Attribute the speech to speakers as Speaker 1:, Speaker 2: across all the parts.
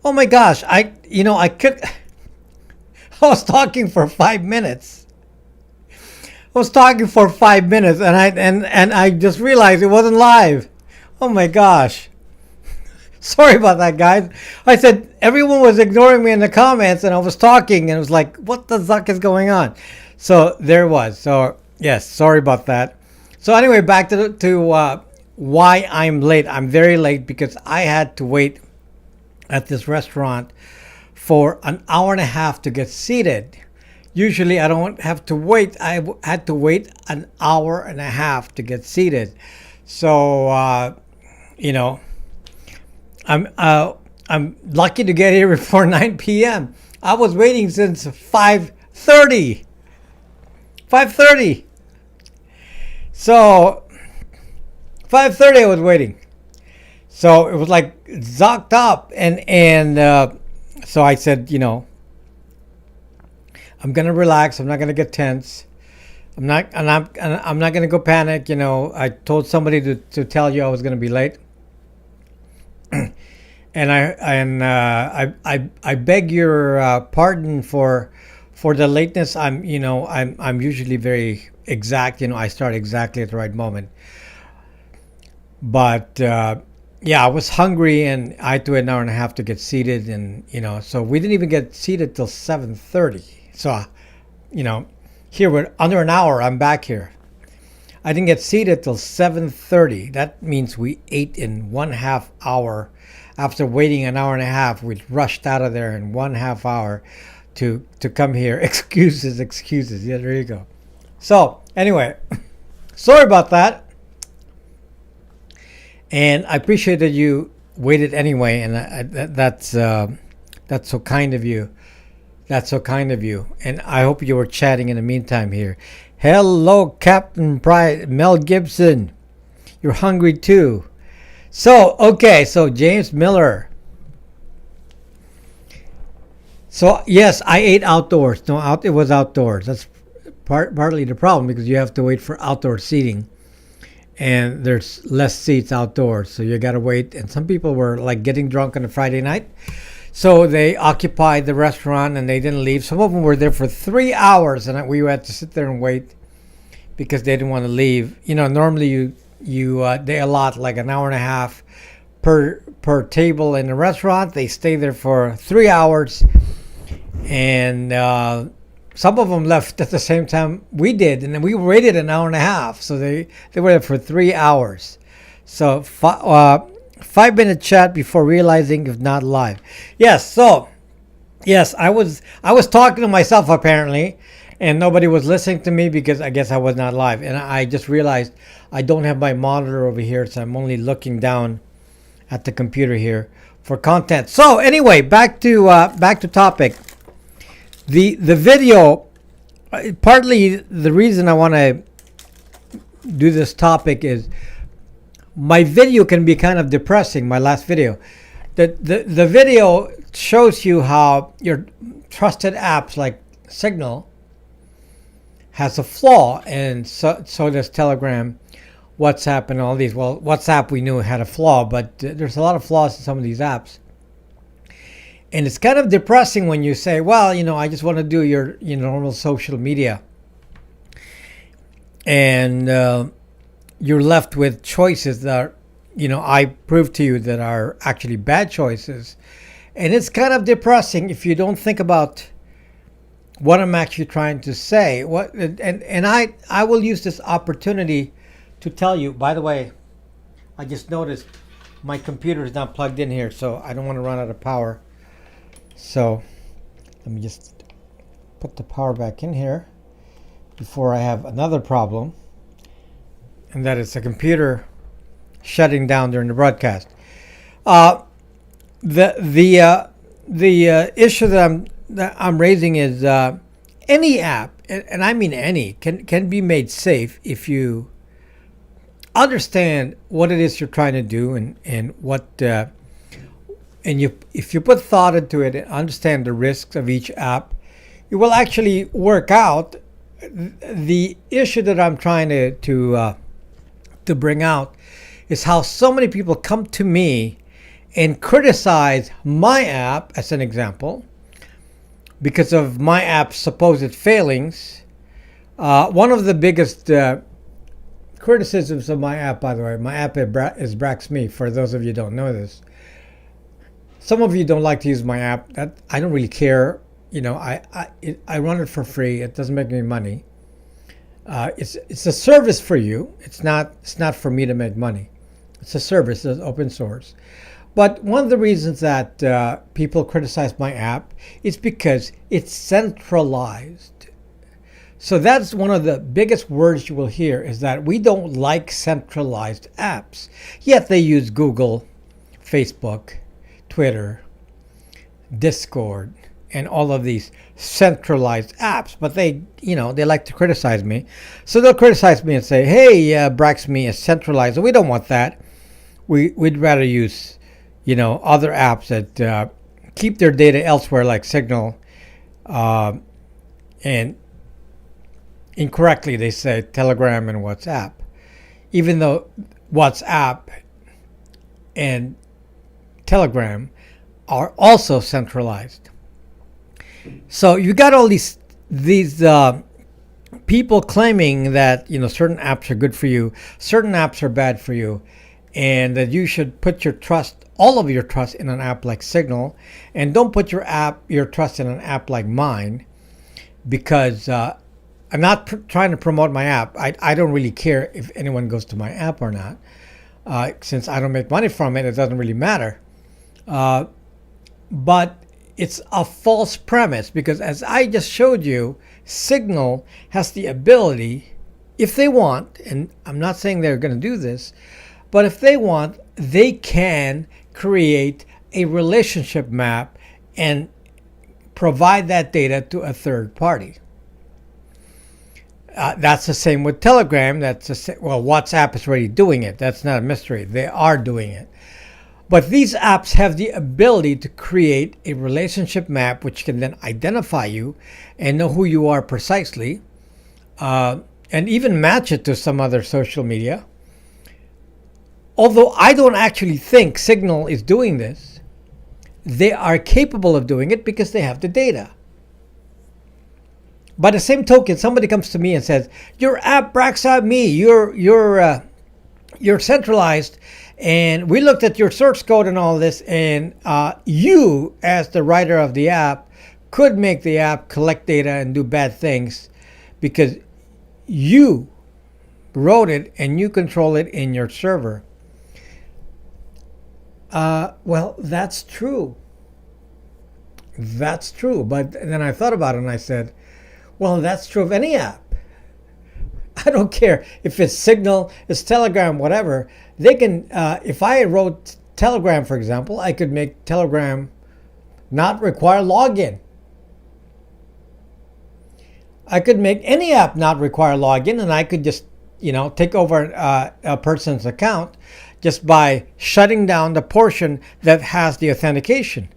Speaker 1: Oh my gosh, I could. I was talking for 5 minutes. I was talking for 5 minutes, and I just realized it wasn't live. Oh my gosh. Sorry about that, guys. I said everyone was ignoring me in the comments, and I was talking, and it was like, what the zuck is going on? So there it was. So yes, sorry about that. So anyway, back to why I'm late. I'm very late because I had to wait at this restaurant for an hour and a half to get seated. Usually I don't have to wait. Had to wait an hour and a half to get seated. So you know, I'm lucky to get here before 9 p.m. I was waiting since 5:30. 5:30. So 5:30 I was waiting. So it was like zucked up, and so I said, I'm gonna relax. I'm not gonna get tense. I'm not gonna go panic. I told somebody to tell you I was gonna be late, and I beg your pardon for the lateness. I'm usually very exact. I start exactly at the right moment, but. Yeah, I was hungry and I had to wait an hour and a half to get seated, and so we didn't even get seated till 7:30. So, here we're under an hour. I'm back here. I didn't get seated till 7:30. That means we ate in 1/2 hour. After waiting an hour and a half, we rushed out of there in 1/2 hour to come here. Excuses. Yeah, there you go. So anyway, sorry about that. And I appreciate that you waited anyway, and that's so kind of you. That's so kind of you. And I hope you were chatting in the meantime here. Hello, Captain Pride, Mel Gibson. You're hungry too. So, okay, so James Miller. So, yes, I ate outdoors. No, it was outdoors. That's partly the problem because you have to wait for outdoor seating. And there's less seats outdoors, so you gotta wait. And some people were like getting drunk on a Friday night, so they occupied the restaurant and they didn't leave. Some of them were there for 3 hours, and we had to sit there and wait because they didn't want to leave. Normally they allot like an hour and a half per table in the restaurant. They stay there for 3 hours, and some of them left at the same time we did, and then we waited an hour and a half. So they were there for 3 hours. So 5-minute chat before realizing if not live. Yes. So yes, I was talking to myself apparently, and nobody was listening to me because I guess I was not live. And I just realized I don't have my monitor over here, so I'm only looking down at the computer here for content. So anyway, back to topic. The video, partly the reason I want to do this topic is my video can be kind of depressing. My last video, the video shows you how your trusted apps like Signal has a flaw, and so does Telegram, WhatsApp, and all these. Well, WhatsApp we knew had a flaw, but there's a lot of flaws in some of these apps. And it's kind of depressing when you say, well, I just want to do your normal social media. And you're left with choices that, I prove to you that are actually bad choices. And it's kind of depressing if you don't think about what I'm actually trying to say. And I will use this opportunity to tell you, by the way, I just noticed my computer is not plugged in here, so I don't want to run out of power. So let me just put the power back in here before I have another problem, and that is the computer shutting down during the broadcast. The issue that I'm raising is any app, and I mean any, can be made safe if you understand what it is you're trying to do and what. And if you put thought into it and understand the risks of each app, it will actually work out. The issue that I'm trying to bring out is how so many people come to me and criticize my app, as an example, because of my app's supposed failings. One of the biggest criticisms of my app, by the way, my app is Bracks Me, for those of you who don't know this. Some of you don't like to use my app. That I don't really care. I run it for free. It doesn't make me money. It's a service for you. It's not for me to make money. It's a service. It's open source. But one of the reasons that people criticize my app is because it's centralized. So that's one of the biggest words you will hear, is that we don't like centralized apps. Yet they use Google, Facebook, Twitter, Discord, and all of these centralized apps. But they like to criticize me. So they'll criticize me and say, hey, Bracks Me is centralized. We don't want that. We'd rather use other apps that keep their data elsewhere, like Signal, and incorrectly they say Telegram and WhatsApp, even though WhatsApp and Telegram are also centralized. So you got all these people claiming that certain apps are good for you, certain apps are bad for you, and that you should put all of your trust in an app like Signal, and don't put your trust in an app like mine, because I'm not trying to promote my app. I don't really care if anyone goes to my app or not. Since I don't make money from it, it doesn't really matter. But it's a false premise, because as I just showed you, Signal has the ability, if they want, and I'm not saying they're going to do this, but if they want, they can create a relationship map and provide that data to a third party. That's the same with Telegram. WhatsApp is already doing it. That's not a mystery. They are doing it. But these apps have the ability to create a relationship map, which can then identify you and know who you are precisely, and even match it to some other social media. Although I don't actually think Signal is doing this, they are capable of doing it because they have the data. By the same token, somebody comes to me and says, "Your app Bracks Me. You're centralized, and we looked at your source code and all this, and you, as the writer of the app, could make the app collect data and do bad things because you wrote it and you control it in your server." Well, that's true. That's true. But then I thought about it and I said, well, that's true of any app. I don't care if it's Signal, it's Telegram, whatever. They can, if I wrote Telegram, for example, I could make Telegram not require login. I could make any app not require login, and I could just, take over a person's account just by shutting down the portion that has the authentication.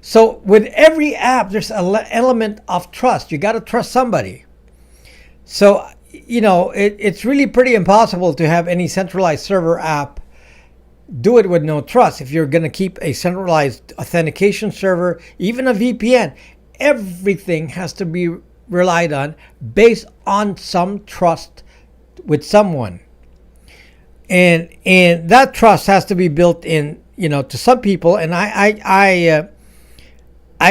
Speaker 1: So with every app, there's an element of trust. You got to trust somebody. So, it's really pretty impossible to have any centralized server app do it with no trust. If you're going to keep a centralized authentication server, even a VPN, everything has to be relied on based on some trust with someone. And that trust has to be built in, to some people. And I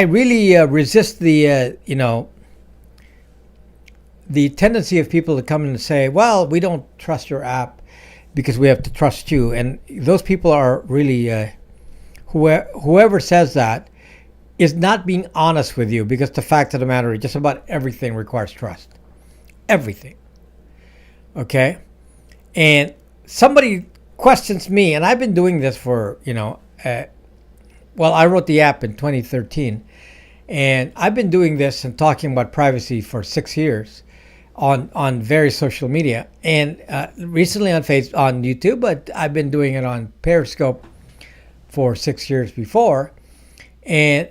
Speaker 1: really resist the tendency of people to come in and say, well, we don't trust your app because we have to trust you. And those people are really, whoever says that is not being honest with you, because the fact of the matter is just about everything requires trust. Everything. Okay? And somebody questions me, and I've been doing this for, I wrote the app in 2013, and I've been doing this and talking about privacy for 6 years on various social media, and recently on YouTube, but I've been doing it on Periscope for 6 years before, and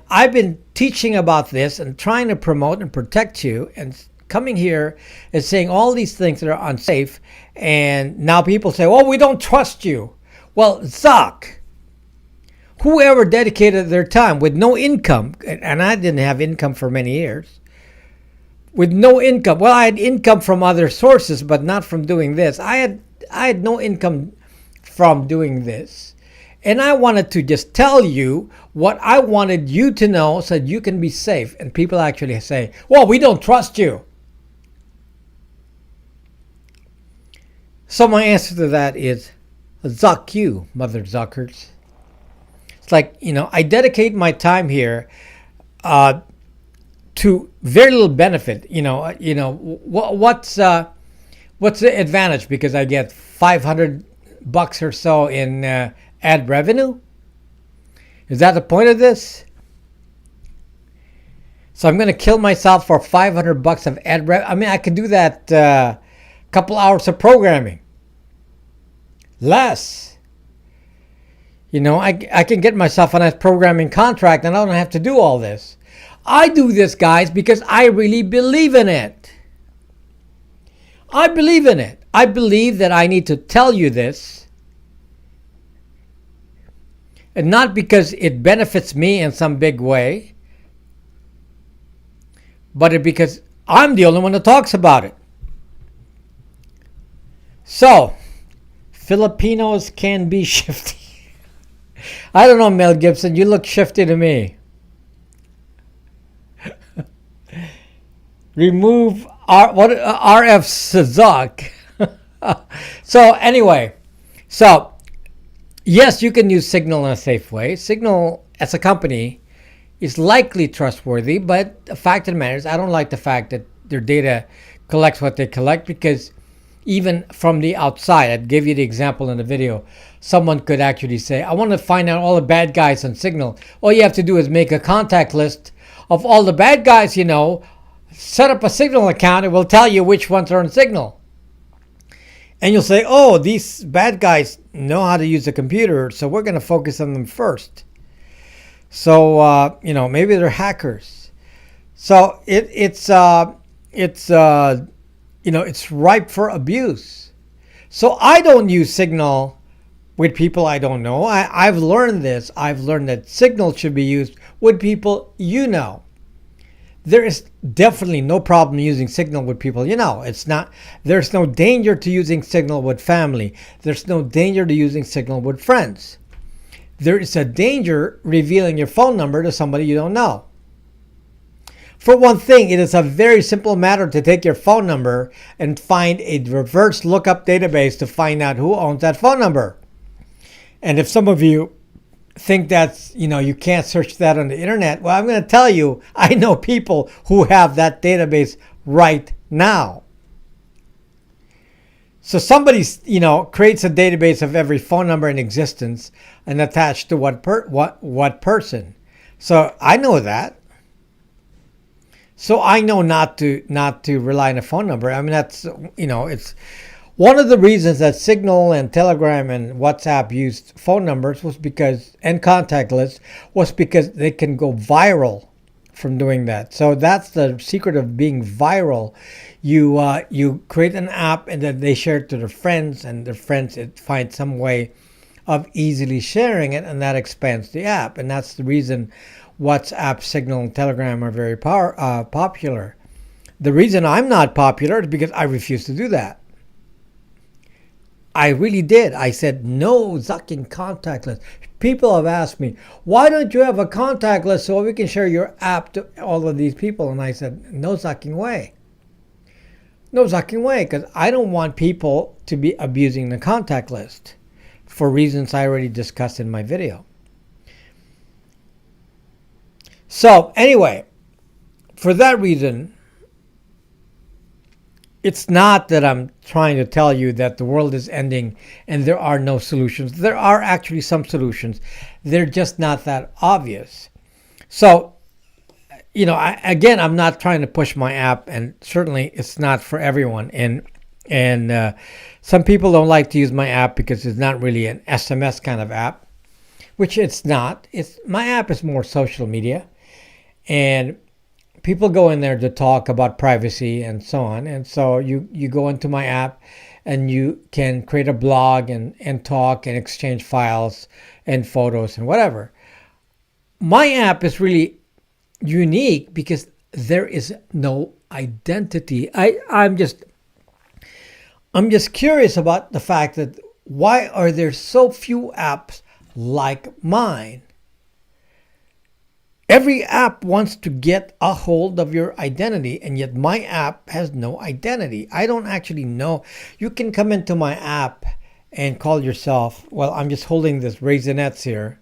Speaker 1: I've been teaching about this and trying to promote and protect you, and coming here and saying all these things that are unsafe, and now people say, well, we don't trust you. Well, Zuck, Whoever dedicated their time with no income, and I didn't have income for many years, with no income. Well, I had income from other sources, but not from doing this. I had no income from doing this. And I wanted to just tell you what I wanted you to know so that you can be safe. And people actually say, well, we don't trust you. So my answer to that is, zuck you, mother zuckers. It's like, I dedicate my time here to very little benefit. What's the advantage? Because I get $500 or so in ad revenue? Is that the point of this? So I'm going to kill myself for $500 of ad revenue. I mean, I could do that couple hours of programming. Less. I can get myself on a programming contract and I don't have to do all this. I do this, guys, because I really believe in it. I believe in it. I believe that I need to tell you this. And not because it benefits me in some big way, but because I'm the only one that talks about it. So, Filipinos can be shifty. I don't know, Mel Gibson. You look shifty to me. Remove RF Zuck. So anyway, yes, you can use Signal in a safe way. Signal as a company is likely trustworthy, but the fact of the matter is, I don't like the fact that their data collects what they collect, because even from the outside, I'd give you the example in the video, someone could actually say, I want to find out all the bad guys on Signal. All you have to do is make a contact list of all the bad guys set up a Signal account, it will tell you which ones are on Signal. And you'll say, oh, these bad guys know how to use a computer, so we're going to focus on them first. So, maybe they're hackers. So it's ripe for abuse. So I don't use Signal with people I don't know. I've learned this. I've learned that Signal should be used with people you know. There is definitely no problem using Signal with people you know. There's no danger to using Signal with family. There's no danger to using Signal with friends. There is a danger revealing your phone number to somebody you don't know. For one thing, it is a very simple matter to take your phone number and find a reverse lookup database to find out who owns that phone number. And if some of you think that's, you can't search that on the internet, well, I'm going to tell you, I know people who have that database right now. So somebody, creates a database of every phone number in existence and attached to what person. So I know that. So I know not to rely on a phone number. I mean, that's, it's one of the reasons that Signal and Telegram and WhatsApp used phone numbers and contact lists was because they can go viral from doing that. So that's the secret of being viral. You create an app and then they share it to their friends, and their friends find some way of easily sharing it, and that expands the app. And that's the reason WhatsApp, Signal, and Telegram are very popular. The reason I'm not popular is because I refuse to do that. I really did. I said no zucking contact list. People have asked me, why don't you have a contact list so we can share your app to all of these people? And I said, no zucking way. No zucking way, because I don't want people to be abusing the contact list for reasons I already discussed in my video. So anyway, for that reason, it's not that I'm trying to tell you that the world is ending and there are no solutions. There are actually some solutions. They're just not that obvious. So, I'm not trying to push my app, and certainly it's not for everyone. And some people don't like to use my app because it's not really an SMS kind of app, which it's not. My app is more social media, and people go in there to talk about privacy and so on. And so you go into my app and you can create a blog and talk and exchange files and photos and whatever. My app is really unique because there is no identity. I'm just curious about the fact that why are there so few apps like mine? Every app wants to get a hold of your identity, and yet my app has no identity. I don't actually know. You can come into my app and call yourself, well, I'm just holding this Raisinets here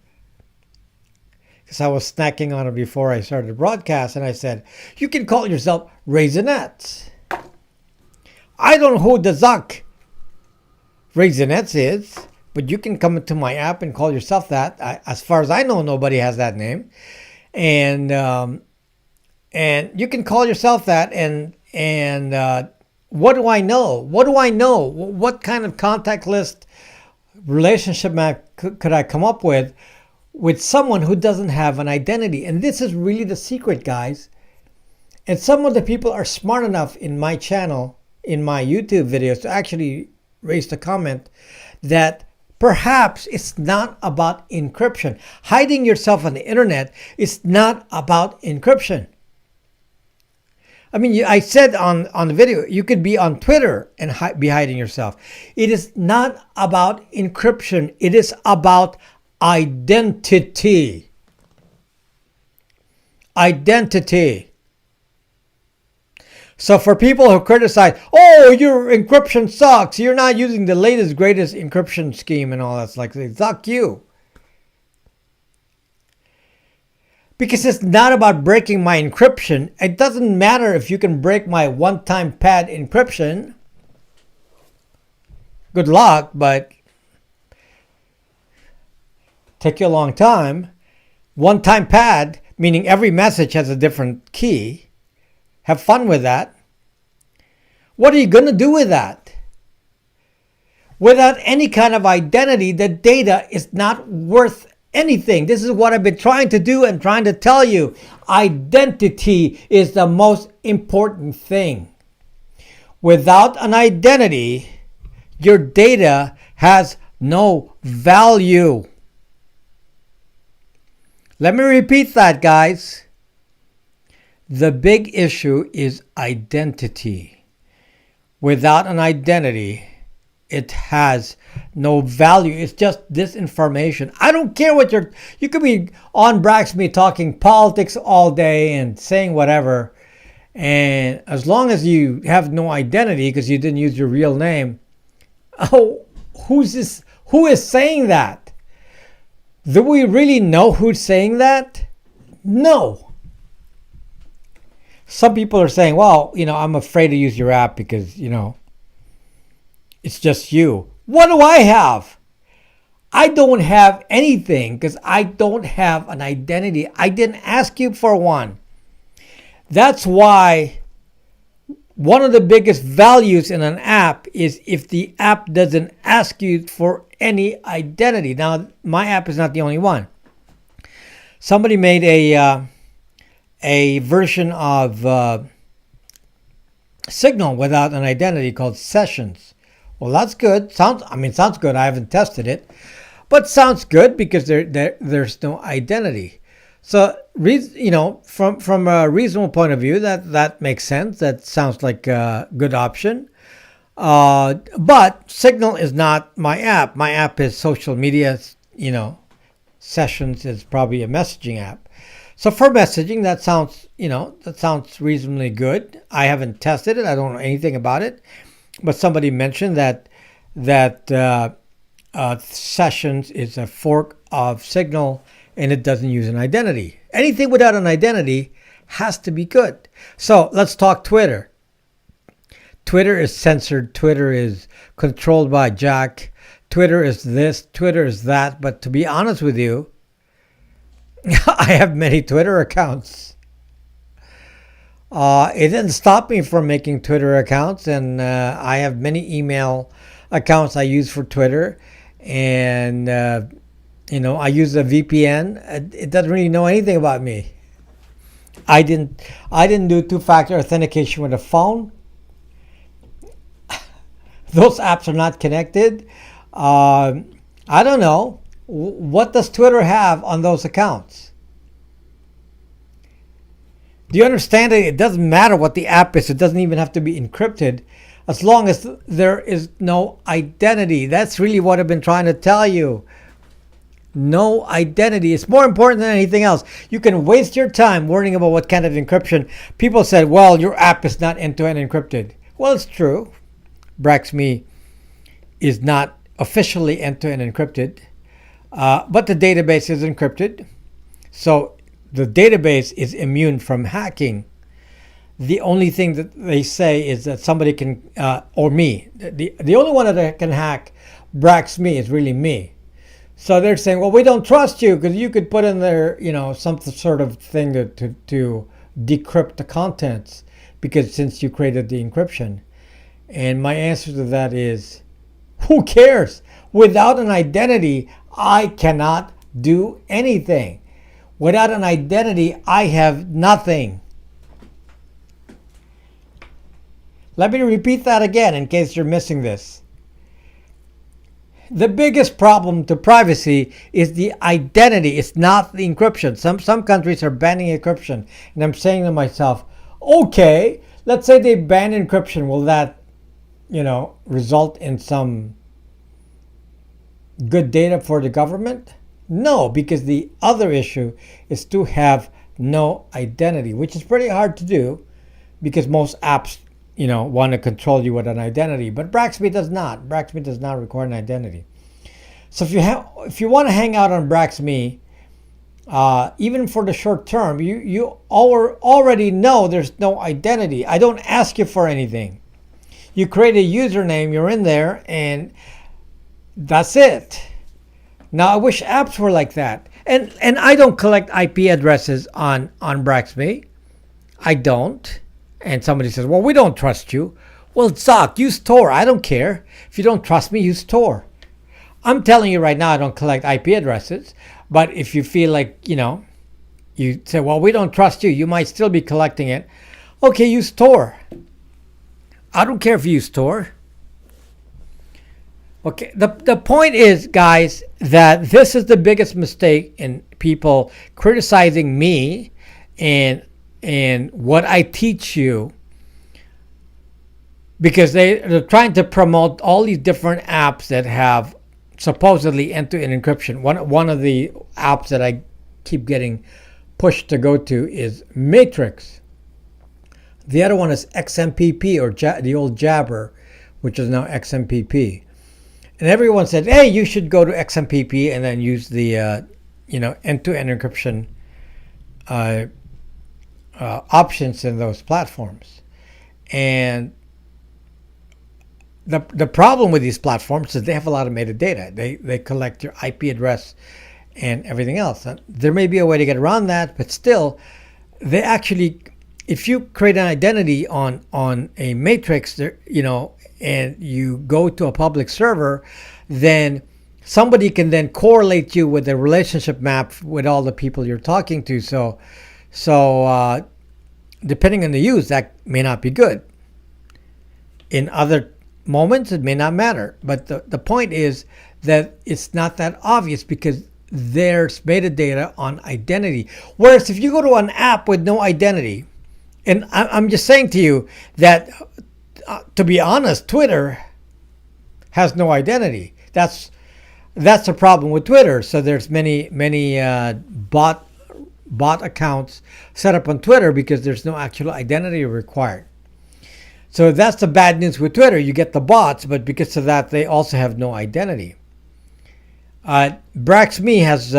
Speaker 1: because I was snacking on it before I started the broadcast, and I said, you can call yourself Raisinets. I don't know who the Zuck Raisinets is, but you can come into my app and call yourself that. As far as I know, nobody has that name. And you can call yourself that. And what do I know? What do I know? What kind of contact list relationship map could I come up with someone who doesn't have an identity? And this is really the secret, guys. And some of the people are smart enough in my channel, in my YouTube videos, to actually raise the comment that perhaps it's not about encryption. Hiding yourself on the internet is not about encryption. I mean, I said on the video, you could be on Twitter and be hiding yourself. It is not about encryption. It is about identity. Identity. So for people who criticize, oh, your encryption sucks, you're not using the latest, greatest encryption scheme and all that, like, fuck you. Because it's not about breaking my encryption. It doesn't matter if you can break my one-time pad encryption. Good luck, but take you a long time. One-time pad, meaning every message has a different key. Have fun with that. What are you going to do with that? Without any kind of identity, the data is not worth anything. This is what I've been trying to do and trying to tell you. Identity is the most important thing. Without an identity, your data has no value. Let me repeat that, guys. The big issue is identity. Without an identity, it has no value. It's just disinformation. I don't care what you could be on Bracks me talking politics all day and saying whatever. And as long as you have no identity because you didn't use your real name, oh, who is saying that? Do we really know who's saying that? No. Some people are saying, well, I'm afraid to use your app because, it's just you. What do I have? I don't have anything because I don't have an identity. I didn't ask you for one. That's why one of the biggest values in an app is if the app doesn't ask you for any identity. Now, my app is not the only one. Somebody made a version of Signal without an identity called Sessions. Well, that's good. Sounds good. I haven't tested it, but sounds good because there's no identity. So, from a reasonable point of view, that makes sense. That sounds like a good option. But Signal is not my app. My app is social media. Sessions is probably a messaging app. So for messaging, that sounds reasonably good. I haven't tested it. I don't know anything about it. But somebody mentioned that Sessions is a fork of Signal and it doesn't use an identity. Anything without an identity has to be good. So let's talk Twitter. Twitter is censored. Twitter is controlled by Jack. Twitter is this. Twitter is that. But to be honest with you, I have many Twitter accounts. It didn't stop me from making Twitter accounts, and I have many email accounts I use for Twitter, and I use a VPN. It doesn't really know anything about me. I didn't do two-factor authentication with a phone. those apps are not connected. I don't know. What does Twitter have on those accounts? Do you understand that it doesn't matter what the app is? It doesn't even have to be encrypted as long as there is no identity. That's really what I've been trying to tell you. No identity. It's more important than anything else. You can waste your time worrying about what kind of encryption. People said, well, your app is not end-to-end encrypted. Well, it's true. Bracks is not officially end-to-end encrypted, but the database is encrypted. So the database is immune from hacking. The only thing that they say is that somebody can, or me, the only one that can hack Bracks is really me. So they're saying, well, we don't trust you because you could put in there, some sort of thing to decrypt the contents because since you created the encryption. And my answer to that is, who cares? Without an identity, I cannot do anything. Without an identity, I have nothing. Let me repeat that again in case you're missing this. The biggest problem to privacy is the identity. It's not the encryption. Some countries are banning encryption. And I'm saying to myself, okay, let's say they ban encryption. Will that, result in some good data for the government? No, because the other issue is to have no identity, which is pretty hard to do because most apps, want to control you with an identity. But Bracks does not. Bracks does not require an identity. So if you want to hang out on Bracks, even for the short term, you already know there's no identity. I don't ask you for anything. You create a username, you're in there, and that's it. Now I wish apps were like that. And I don't collect IP addresses on Bracks. I don't. And somebody says, well, we don't trust you. Well, Zuck, use Tor. I don't care. If you don't trust me, use Tor. I'm telling you right now, I don't collect IP addresses. But if you feel like, you say, well, we don't trust you, you might still be collecting it. Okay, use Tor. I don't care if you use Tor. Okay, the point is, guys, that this is the biggest mistake in people criticizing me and what I teach you, because they're trying to promote all these different apps that have supposedly end-to-end encryption. One of the apps that I keep getting pushed to go to is Matrix. The other one is XMPP, or the old Jabber, which is now XMPP. And everyone said, hey, you should go to XMPP and then use the end-to-end encryption options in those platforms. And the problem with these platforms is they have a lot of metadata. They collect your IP address and everything else. And there may be a way to get around that, but still, they actually, if you create an identity on a matrix, and you go to a public server, then somebody can then correlate you with a relationship map with all the people you're talking to. So depending on the use, that may not be good. In other moments, it may not matter. But the point is that it's not that obvious because there's metadata on identity. Whereas if you go to an app with no identity, and I'm just saying to you that, to be honest, Twitter has no identity. That's a problem with Twitter. So there's many bot accounts set up on Twitter because there's no actual identity required. So that's the bad news with Twitter. You get the bots, but because of that, they also have no identity. Bracks has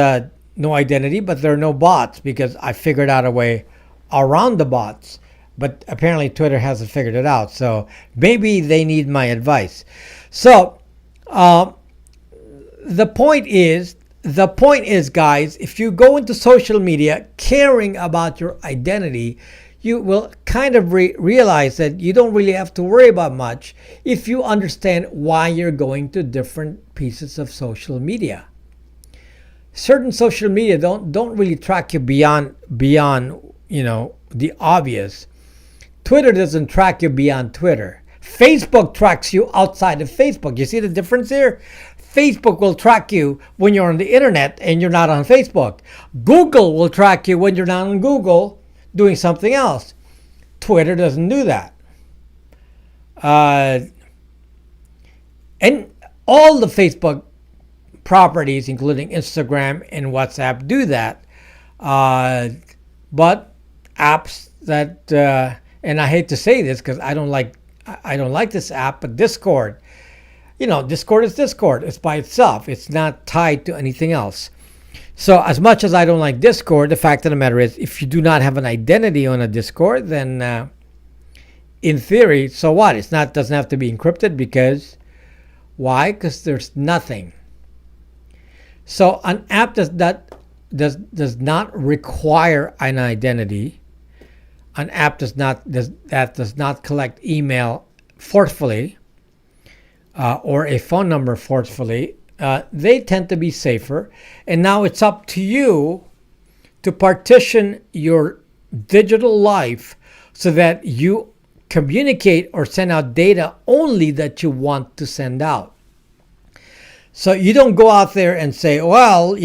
Speaker 1: no identity, but there are no bots because I figured out a way around the bots. But apparently Twitter hasn't figured it out. So maybe they need my advice. So the point is, guys, if you go into social media caring about your identity, you will kind of realize that you don't really have to worry about much if you understand why you're going to different pieces of social media. Certain social media don't really track you beyond the obvious. Twitter doesn't track you beyond Twitter. Facebook tracks you outside of Facebook. You see the difference here? Facebook will track you when you're on the internet and you're not on Facebook. Google will track you when you're not on Google doing something else. Twitter doesn't do that. And all the Facebook properties, including Instagram and WhatsApp, do that. But apps that, and I hate to say this because I don't like this app, but Discord. Discord is Discord. It's by itself. It's not tied to anything else. So as much as I don't like Discord, the fact of the matter is, if you do not have an identity on a Discord, then in theory, so what? Doesn't have to be encrypted because why? Because there's nothing. So an app does not require an identity. An app does not collect email forcefully or a phone number forcefully. They tend to be safer. And now it's up to you to partition your digital life so that you communicate or send out data only that you want to send out. So you don't go out there and say, well,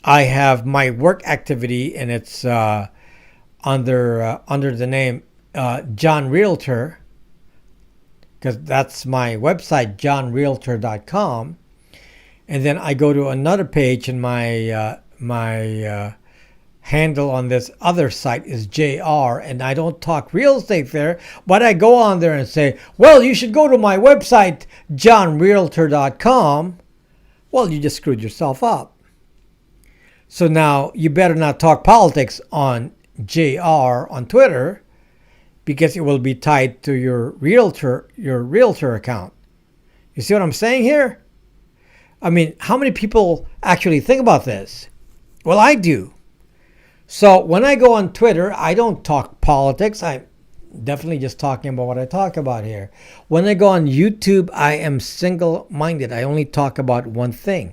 Speaker 1: I have my work activity and it's under the name John Realtor, because that's my website, johnrealtor.com. And then I go to another page and my handle on this other site is JR, and I don't talk real estate there, but I go on there and say, well, you should go to my website, johnrealtor.com. Well, you just screwed yourself up. So now you better not talk politics on JR on Twitter, because it will be tied to your realtor account. You see what I'm saying here? I mean, how many people actually think about this? Well, I do. So when I go on Twitter, I don't talk politics. I'm definitely just talking about what I talk about here. When I go on YouTube, I am single-minded. I only talk about one thing.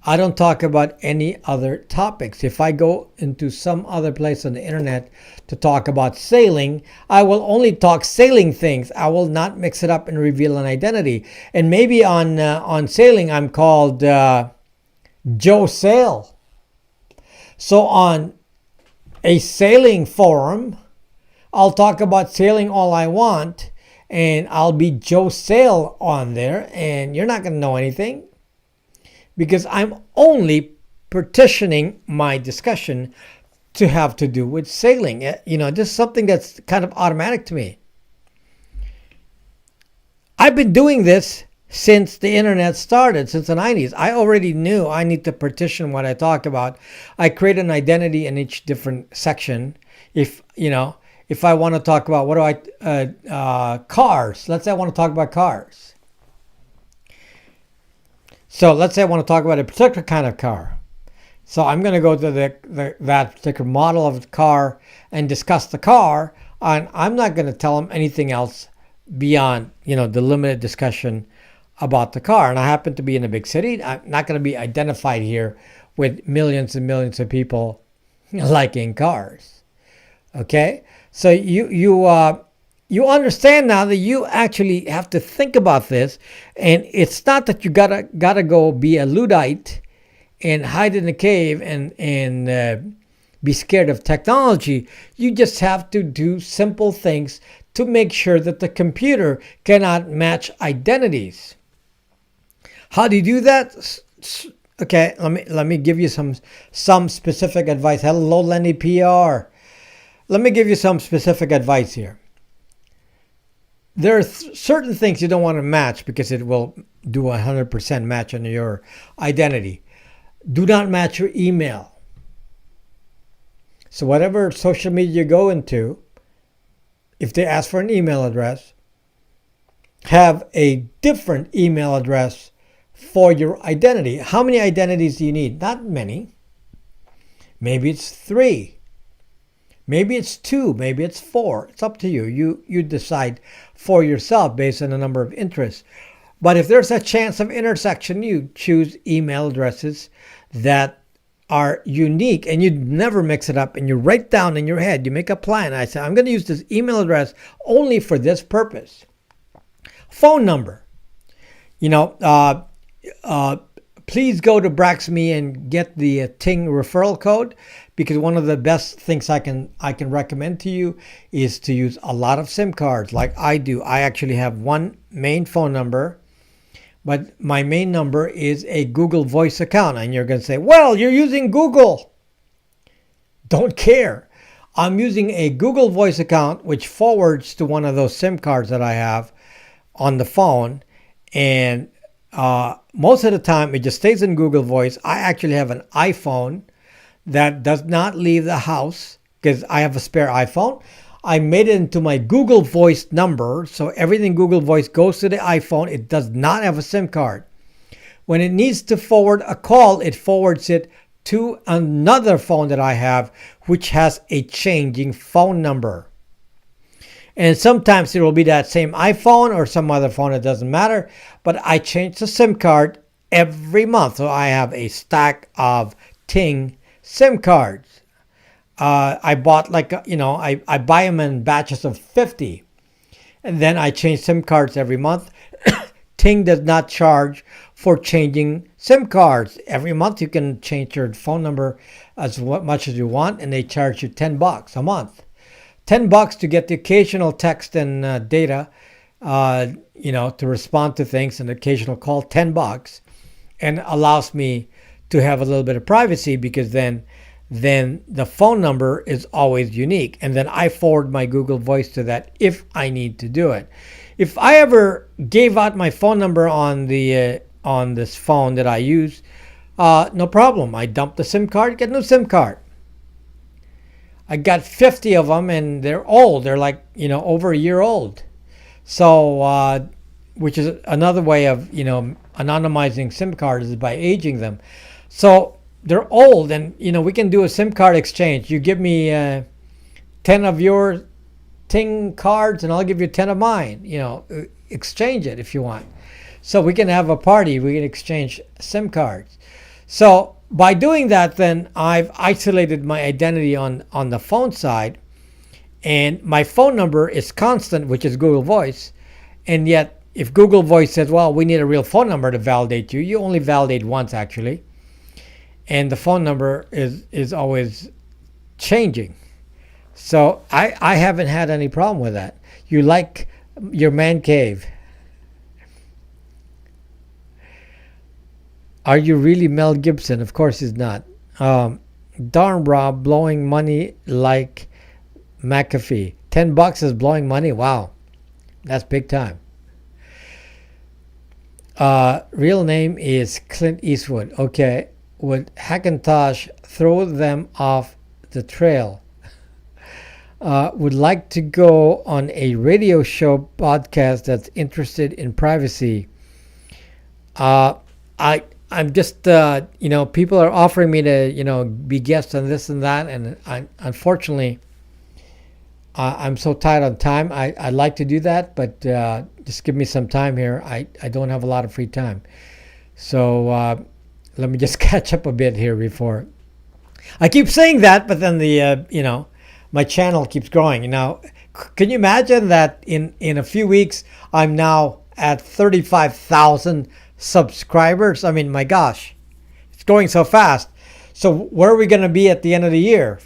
Speaker 1: I don't talk about any other topics. If I go into some other place on the internet to talk about sailing, I will only talk sailing things. I will not mix it up and reveal an identity. And maybe on sailing, I'm called Joe Sail. So on a sailing forum, I'll talk about sailing all I want, and I'll be Joe Sail on there, and you're not going to know anything, because I'm only partitioning my discussion to have to do with sailing. Just something that's kind of automatic to me. I've been doing this since the internet started, since the 90s. I already knew I need to partition what I talk about. I create an identity in each different section. If I want to talk about cars, let's say I want to talk about cars. So let's say I want to talk about a particular kind of car. So I'm going to go to that particular model of the car and discuss the car, and I'm not going to tell them anything else beyond the limited discussion about the car. And I happen to be in a big city. I'm not going to be identified here with millions and millions of people liking cars. Okay, so you understand now that you actually have to think about this, and it's not that you gotta go be a luddite and hide in a cave and be scared of technology. You just have to do simple things to make sure that the computer cannot match identities. How do you do that? Okay, let me give you some specific advice. Hello, Lenny PR. Let me give you some specific advice here. There are certain things you don't want to match because it will do 100% match on your identity. Do not match your email. So whatever social media you go into, if they ask for an email address, have a different email address for your identity. How many identities do you need? Not many. Maybe it's 3. Maybe it's 2. Maybe it's 4. It's up to you. You decide for yourself based on the number of interests. But if there's a chance of intersection, you choose email addresses that are unique and you never mix it up, and you write down in your head, you make a plan. I say, I'm going to use this email address only for this purpose. Phone number. Please go to Bracks Me and get the Ting referral code, because one of the best things I can recommend to you is to use a lot of SIM cards like I do. I actually have one main phone number, but my main number is a Google Voice account. And you're going to say, well, you're using Google. Don't care. I'm using a Google Voice account, which forwards to one of those SIM cards that I have on the phone. And most of the time, it just stays in Google Voice. I actually have an iPhone that does not leave the house because I have a spare iPhone. I made it into my Google Voice number, so everything Google Voice goes to the iPhone. It does not have a SIM card. When it needs to forward a call, it forwards it to another phone that I have, which has a changing phone number. And sometimes it will be that same iPhone or some other phone, it doesn't matter. But I change the SIM card every month. So I have a stack of Ting SIM cards. I bought I buy them in batches of 50. And then I change SIM cards every month. Ting does not charge for changing SIM cards. Every month you can change your phone number as much as you want, and they charge you $10 a month. $10 to get the occasional text and data, to respond to things, and occasional call, $10, and allows me to have a little bit of privacy, because then the phone number is always unique. And then I forward my Google Voice to that if I need to do it. If I ever gave out my phone number on this phone that I use, no problem. I dump the SIM card, get a new SIM card. I got 50 of them, and they're old. They're like, over a year old. So, which is another way of, anonymizing SIM cards is by aging them. So they're old, and, we can do a SIM card exchange. You give me 10 of your Ting cards, and I'll give you 10 of mine. Exchange it if you want. So we can have a party. We can exchange SIM cards. So by doing that, then I've isolated my identity on the phone side, and my phone number is constant, which is Google Voice. And yet, if Google Voice says, well, we need a real phone number to validate you, you only validate once, actually. And the phone number is always changing. So I haven't had any problem with that. You like your man cave. Are you really Mel Gibson? Of course he's not. Darn Rob, blowing money like McAfee. $10 is blowing money? Wow. That's big time. Real name is Clint Eastwood. Okay. Would Hackintosh throw them off the trail? Would like to go on a radio show podcast that's interested in privacy. I'm just, people are offering me to, be guests on this and that. And unfortunately, I'm so tight on time. I'd like to do that, but just give me some time here. I don't have a lot of free time. So let me just catch up a bit here before. I keep saying that, but then my channel keeps growing. Now, can you imagine that in a few weeks, I'm now at 35,000 subscribers? I mean, my gosh, it's going so fast. So where are we going to be at the end of the year?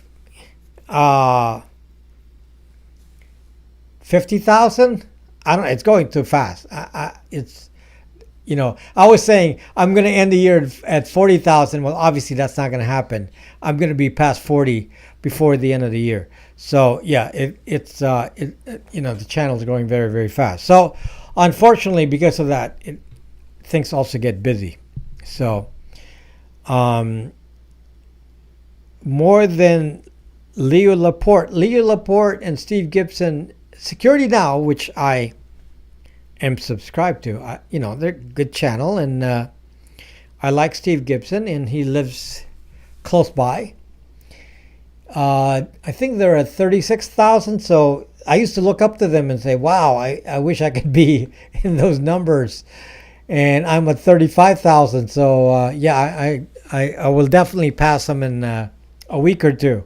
Speaker 1: 50,000? I don't know. It's going too fast. I was saying I'm going to end the year at 40,000. Well, obviously that's not going to happen. I'm going to be past 40 before the end of the year. So yeah, the channel is growing very, very fast. So unfortunately, because of that, things also get busy. So more than Leo Laporte and Steve Gibson, Security Now, which I am subscribed to, they're a good channel, and I like Steve Gibson, and he lives close by. I think they're at 36,000, so I used to look up to them and say, wow, I wish I could be in those numbers. And I'm at 35,000, so I will definitely pass them in a week or two.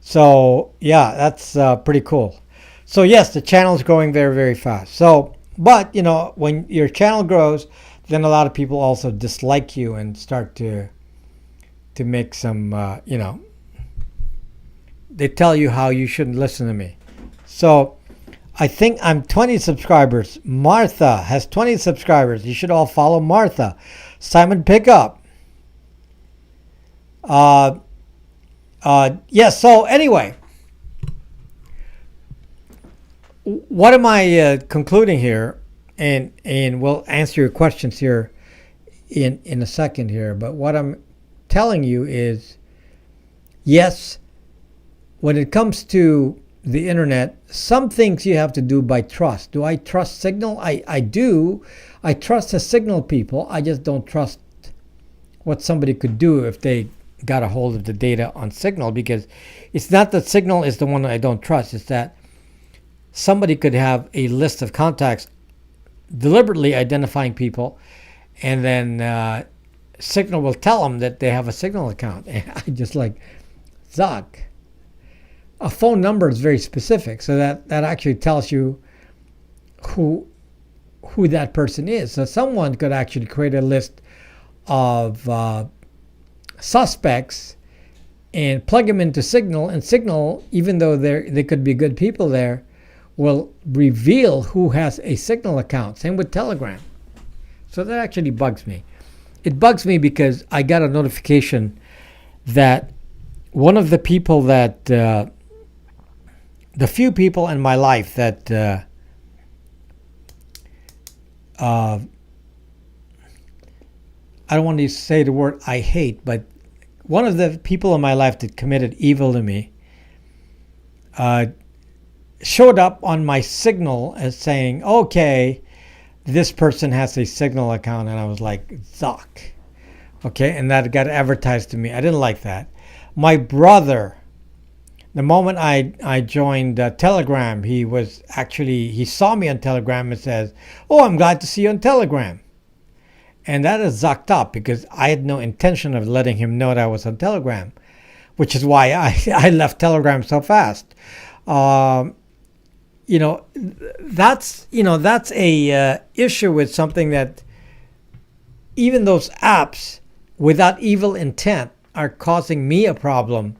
Speaker 1: So yeah, that's pretty cool. So yes, the channel is growing very, very fast. So, but when your channel grows, then a lot of people also dislike you and start to make some, they tell you how you shouldn't listen to me. So I think I'm 20 subscribers. Martha has 20 subscribers. You should all follow Martha. Simon Pickup. Yes. So anyway, what am I concluding here? And we'll answer your questions here in a second here. But what I'm telling you is, yes, when it comes to the internet, some things you have to do by trust. Do I trust Signal? I do. I trust the Signal people. I just don't trust what somebody could do if they got a hold of the data on Signal, because it's not that Signal is the one that I don't trust. It's that somebody could have a list of contacts deliberately identifying people, and then Signal will tell them that they have a Signal account. And I just like, Zuck. A phone number is very specific, so that actually tells you who that person is. So someone could actually create a list of suspects and plug them into Signal, and Signal, even though they could be good people there, will reveal who has a Signal account. Same with Telegram. So that actually bugs me. It bugs me because I got a notification that one of the people that the few people in my life that I don't want to say the word I hate, but one of the people in my life that committed evil to me showed up on my Signal as saying, okay, this person has a Signal account. And I was like, Zuck. Okay, and that got advertised to me. I didn't like that. My brother, the moment I joined Telegram, he saw me on Telegram and says, oh, I'm glad to see you on Telegram. And that is zucked up, because I had no intention of letting him know that I was on Telegram, which is why I left Telegram so fast. That's a issue with something that even those apps without evil intent are causing me a problem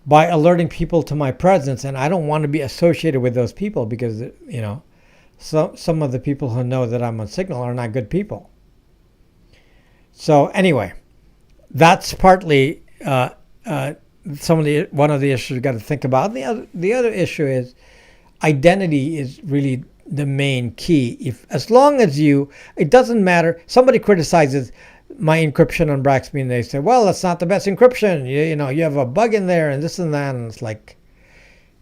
Speaker 1: by alerting people to my presence, and I don't want to be associated with those people because some of the people who know that I'm on Signal are not good people. So anyway, that's partly one of the issues you got to think about. The other issue is identity is really the main key. As long as it doesn't matter. Somebody criticizes my encryption on Bracks, and they say, well, that's not the best encryption. You have a bug in there and this and that. And it's like,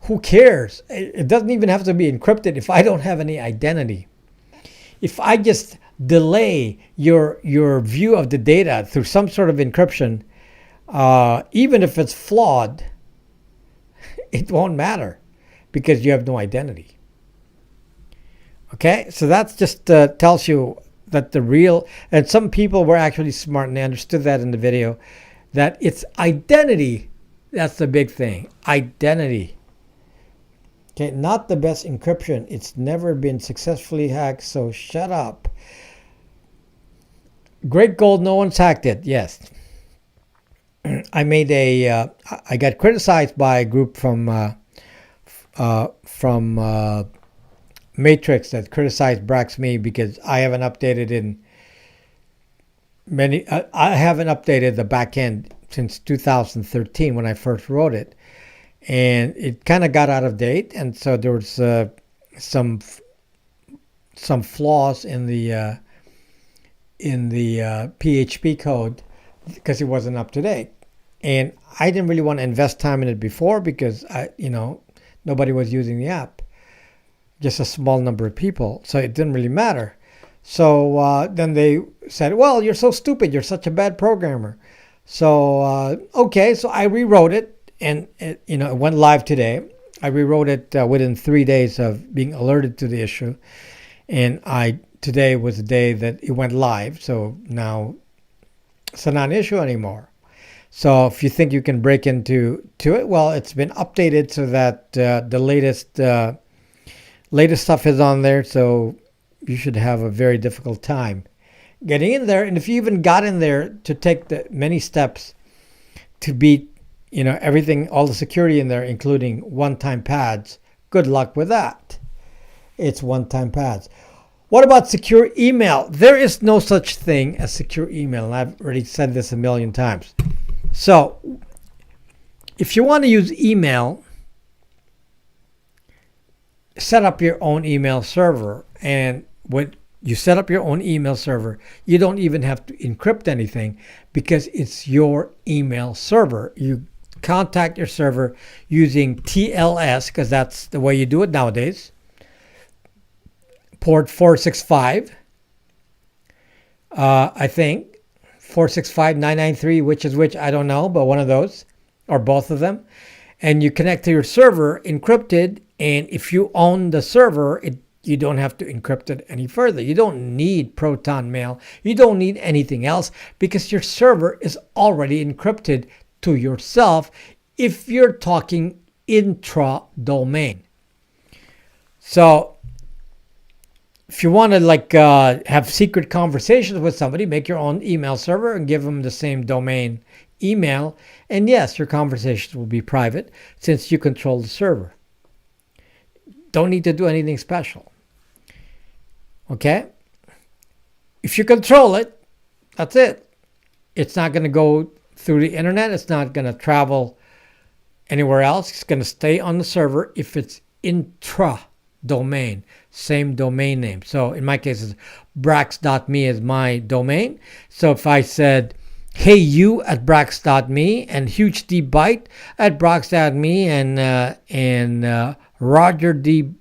Speaker 1: who cares? It doesn't even have to be encrypted if I don't have any identity. If I just delay your view of the data through some sort of encryption, even if it's flawed, it won't matter because you have no identity. Okay, so that just tells you that and some people were actually smart and they understood that in the video, that it's identity that's the big thing. Identity. Okay, not the best encryption. It's never been successfully hacked, so shut up. Great gold, no one's hacked it. Yes. I got criticized by a group from Matrix that criticized Bracks me because I haven't updated I haven't updated the back end since 2013 when I first wrote it, and it kind of got out of date, and so there was some flaws in the PHP code because it wasn't up to date, and I didn't really want to invest time in it before because nobody was using the app. Just a small number of people, so it didn't really matter. So then they said, well, you're so stupid, you're such a bad programmer. So okay, so I rewrote it, and it went live today. I rewrote it within 3 days of being alerted to the issue, and today was the day that it went live. So now It's a non-issue anymore. So if you think you can break into it, well, it's been updated so that the latest stuff is on there. So you should have a very difficult time getting in there. And if you even got in there to take the many steps to beat, everything, all the security in there, including one-time pads, good luck with that. It's one-time pads. What about secure email? There is no such thing as secure email. And I've already said this a million times. So if you want to use email, set up your own email server. And when you set up your own email server, you don't even have to encrypt anything because it's your email server. You contact your server using TLS, because that's the way you do it nowadays. Port 465, I think. 465, 993, which is which, I don't know, but one of those, or both of them. And you connect to your server, encrypted, and if you own the server, you don't have to encrypt it any further. You don't need Proton mail. You don't need anything else because your server is already encrypted to yourself if you're talking intra-domain. So if you want to have secret conversations with somebody, make your own email server and give them the same domain email. And yes, your conversations will be private since you control the server. Don't need to do anything special. Okay? If you control it, that's it. It's not going to go through the internet. It's not going to travel anywhere else. It's going to stay on the server if it's intra-domain, same domain name. So in my case, it's bracks.me is my domain. So if I said, hey you at bracks.me and huge D byte at bracks.me and Roger D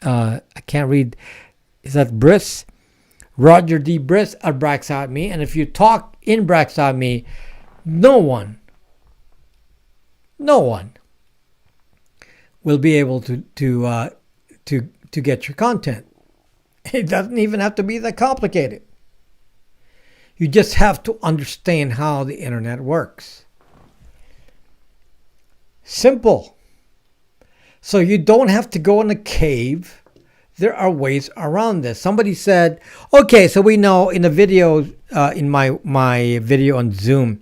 Speaker 1: I can't read, is that Briss? Roger D Briss at bracks.me. And if you talk in bracks.me, no one will be able to get your content. It doesn't even have to be that complicated. You just have to understand how the internet works. Simple. So you don't have to go in a cave. There are ways around this. Somebody said, okay, so we know in the video, in my video on Zoom,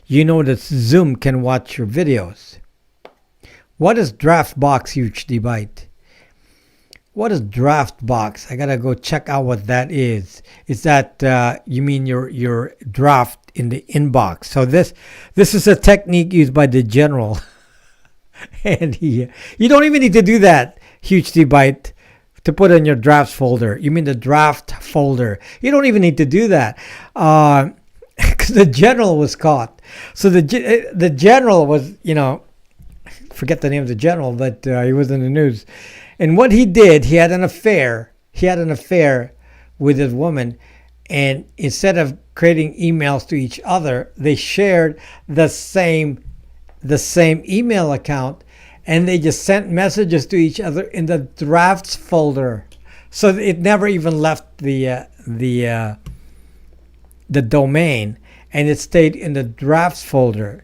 Speaker 1: you know that Zoom can watch your videos. What is Draftbox, huge byte? What is Draftbox? I gotta go check out what that is. Is that you mean your draft in the inbox? So this is a technique used by the general, and you don't even need to do that, huge byte, to put in your drafts folder. You mean the draft folder? You don't even need to do that, because the general was caught. So the general was, forget the name of the general, but he was in the news. And what he did, he had an affair with his woman, and instead of creating emails to each other, they shared the same email account, and they just sent messages to each other in the drafts folder. So it never even left the domain, and it stayed in the drafts folder.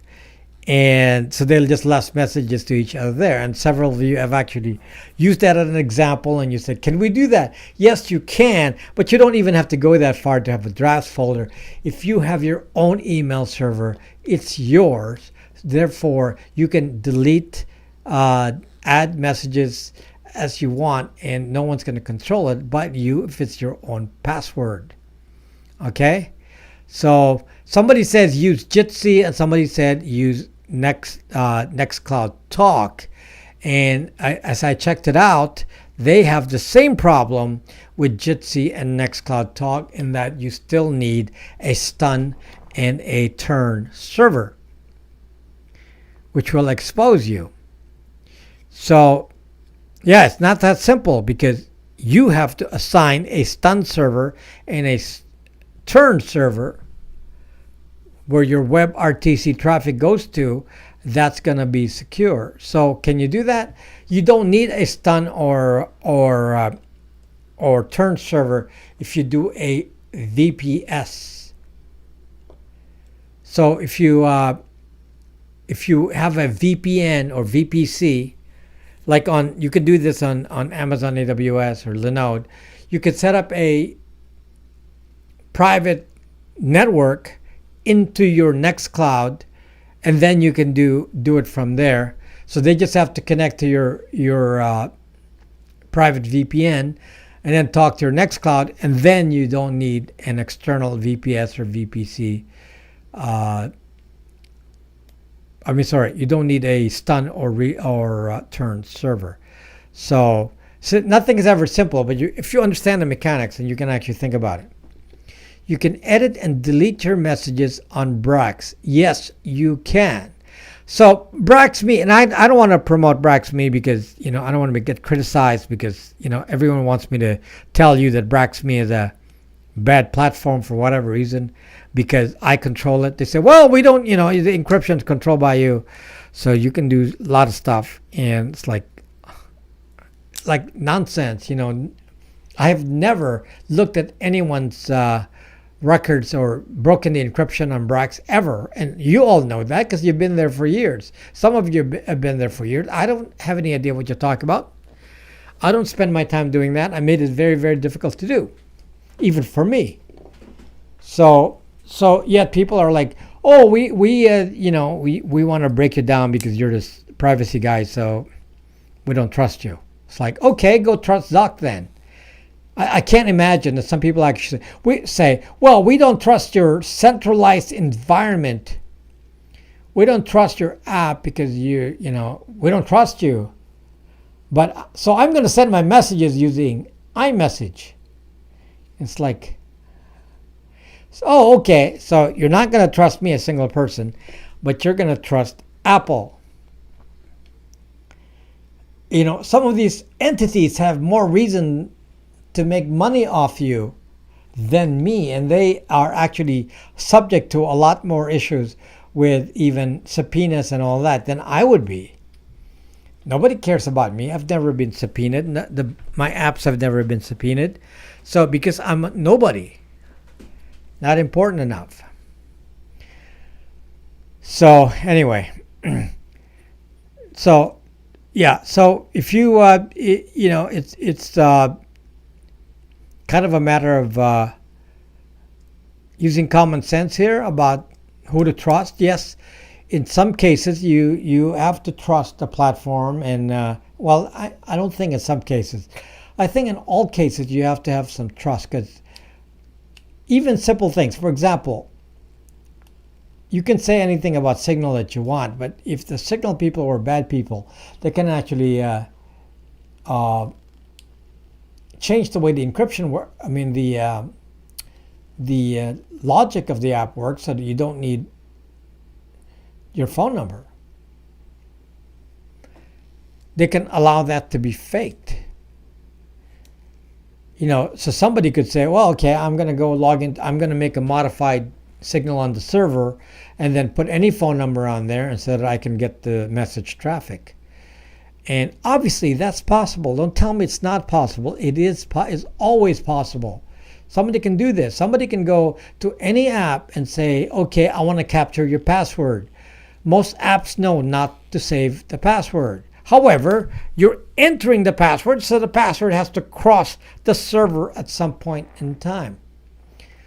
Speaker 1: And so they'll just left messages to each other there. And several of you have actually used that as an example. And you said, can we do that? Yes, you can. But you don't even have to go that far to have a drafts folder. If you have your own email server, it's yours. Therefore, you can delete, add messages as you want. And no one's going to control it but you if it's your own password. Okay? So somebody says use Jitsi, and somebody said use Nextcloud Talk. And as I checked it out, they have the same problem with Jitsi and Nextcloud Talk in that you still need a stun and a turn server, which will expose you. So yeah, it's not that simple because you have to assign a stun server and a turn server where your WebRTC traffic goes to. That's going to be secure. So can you do that? You don't need a stun or turn server if you do a VPS. So if you have a VPN or VPC, like you could do this on Amazon AWS or Linode, you could set up a private network into your Nextcloud, and then you can do it from there. So they just have to connect to your private VPN and then talk to your Nextcloud, and then you don't need an external VPS or VPC. You don't need a stun or turn server. So nothing is ever simple, but if you understand the mechanics and you can actually think about it. You can edit and delete your messages on Bracks. Yes, you can. So Bracks Me, and I don't want to promote Bracks Me because, I don't want to get criticized because, everyone wants me to tell you that Bracks Me is a bad platform for whatever reason because I control it. They say, well, we don't, the encryption is controlled by you. So you can do a lot of stuff. And it's like nonsense. I have never looked at anyone's records or broken the encryption on Bracks ever. And you all know that because you've been there for years. Some of you have been there for years. I don't have any idea what you're talking about. I don't spend my time doing that. I made it very, very difficult to do, even for me. So yet people are like, oh, we want to break you down because you're this privacy guy, so we don't trust you. It's like, okay, go trust Zuck then. I can't imagine that some people actually say, well, we don't trust your centralized environment. We don't trust your app because we don't trust you. But so I'm going to send my messages using iMessage. It's like, oh, okay. So you're not going to trust me, a single person, but you're going to trust Apple. Some of these entities have more reason to make money off you than me, and they are actually subject to a lot more issues with even subpoenas and all that than I would be. Nobody cares about me. I've never been subpoenaed. My apps have never been subpoenaed. So because I'm nobody, not important enough. So anyway, so if you it's kind of a matter of using common sense here about who to trust. Yes, in some cases you have to trust the platform, and I don't think in some cases. I think in all cases you have to have some trust, because even simple things, for example, you can say anything about Signal that you want, but if the Signal people were bad people, they can actually change the way the encryption works. I mean, the logic of the app works so that you don't need your phone number. They can allow that to be faked. So somebody could say, well, okay, I'm going to go log in. I'm going to make a modified Signal on the server and then put any phone number on there and so that I can get the message traffic. And obviously that's possible. Don't tell me it's not possible. It is it's always possible. Somebody can do this. Somebody can go to any app and say, okay, I want to capture your password. Most apps know not to save the password. However, you're entering the password, so the password has to cross the server at some point in time.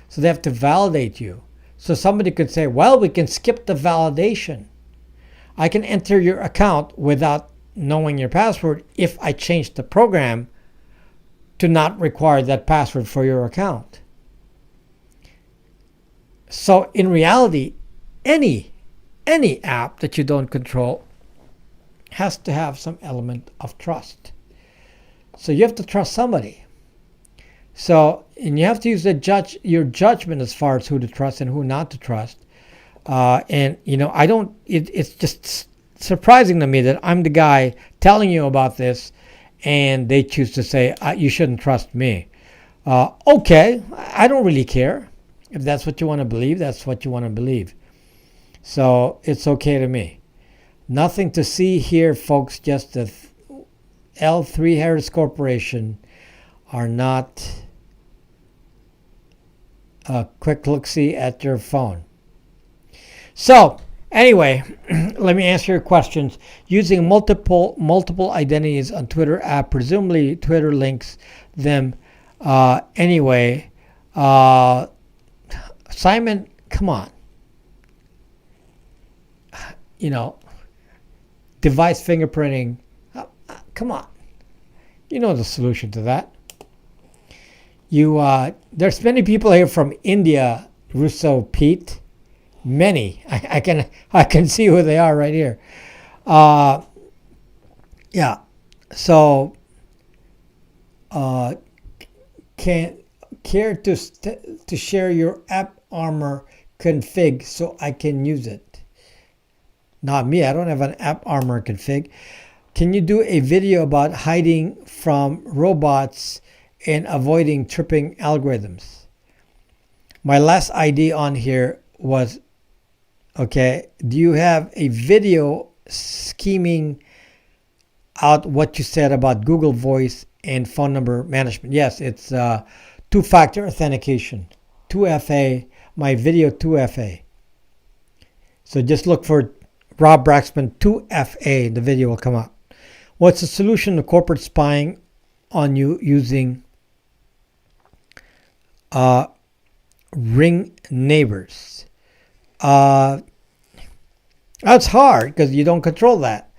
Speaker 1: So they have to validate you. So somebody could say, well, we can skip the validation. I can enter your account without knowing your password if I change the program to not require that password for your account. So in reality, any app that you don't control has to have some element of trust. So you have to trust somebody. So, and you have to use your judgment as far as who to trust and who not to trust. It's just surprising to me that I'm the guy telling you about this and they choose to say, you shouldn't trust me. Okay, I don't really care. If that's what you want to believe, that's what you want to believe. So it's okay to me. Nothing to see here, folks. Just the L3 Harris Corporation are not a quick look-see at your phone. So anyway, let me answer your questions. Using multiple identities on Twitter app, presumably Twitter links them anyway. Simon, come on. Device fingerprinting. Come on. You know the solution to that. There's many people here from India, Russo Pete. Many. I can see who they are right here. Yeah. So, can care to share your app armor config so I can use it? Not me. I don't have an app armor config. Can you do a video about hiding from robots and avoiding tripping algorithms? My last ID on here was, okay, do you have a video scheming out what you said about Google Voice and phone number management? Yes, it's two-factor authentication, 2FA, my video 2FA. So just look for Rob Braxman 2FA, the video will come up. What's the solution to corporate spying on you using Ring neighbors? That's hard because you don't control that.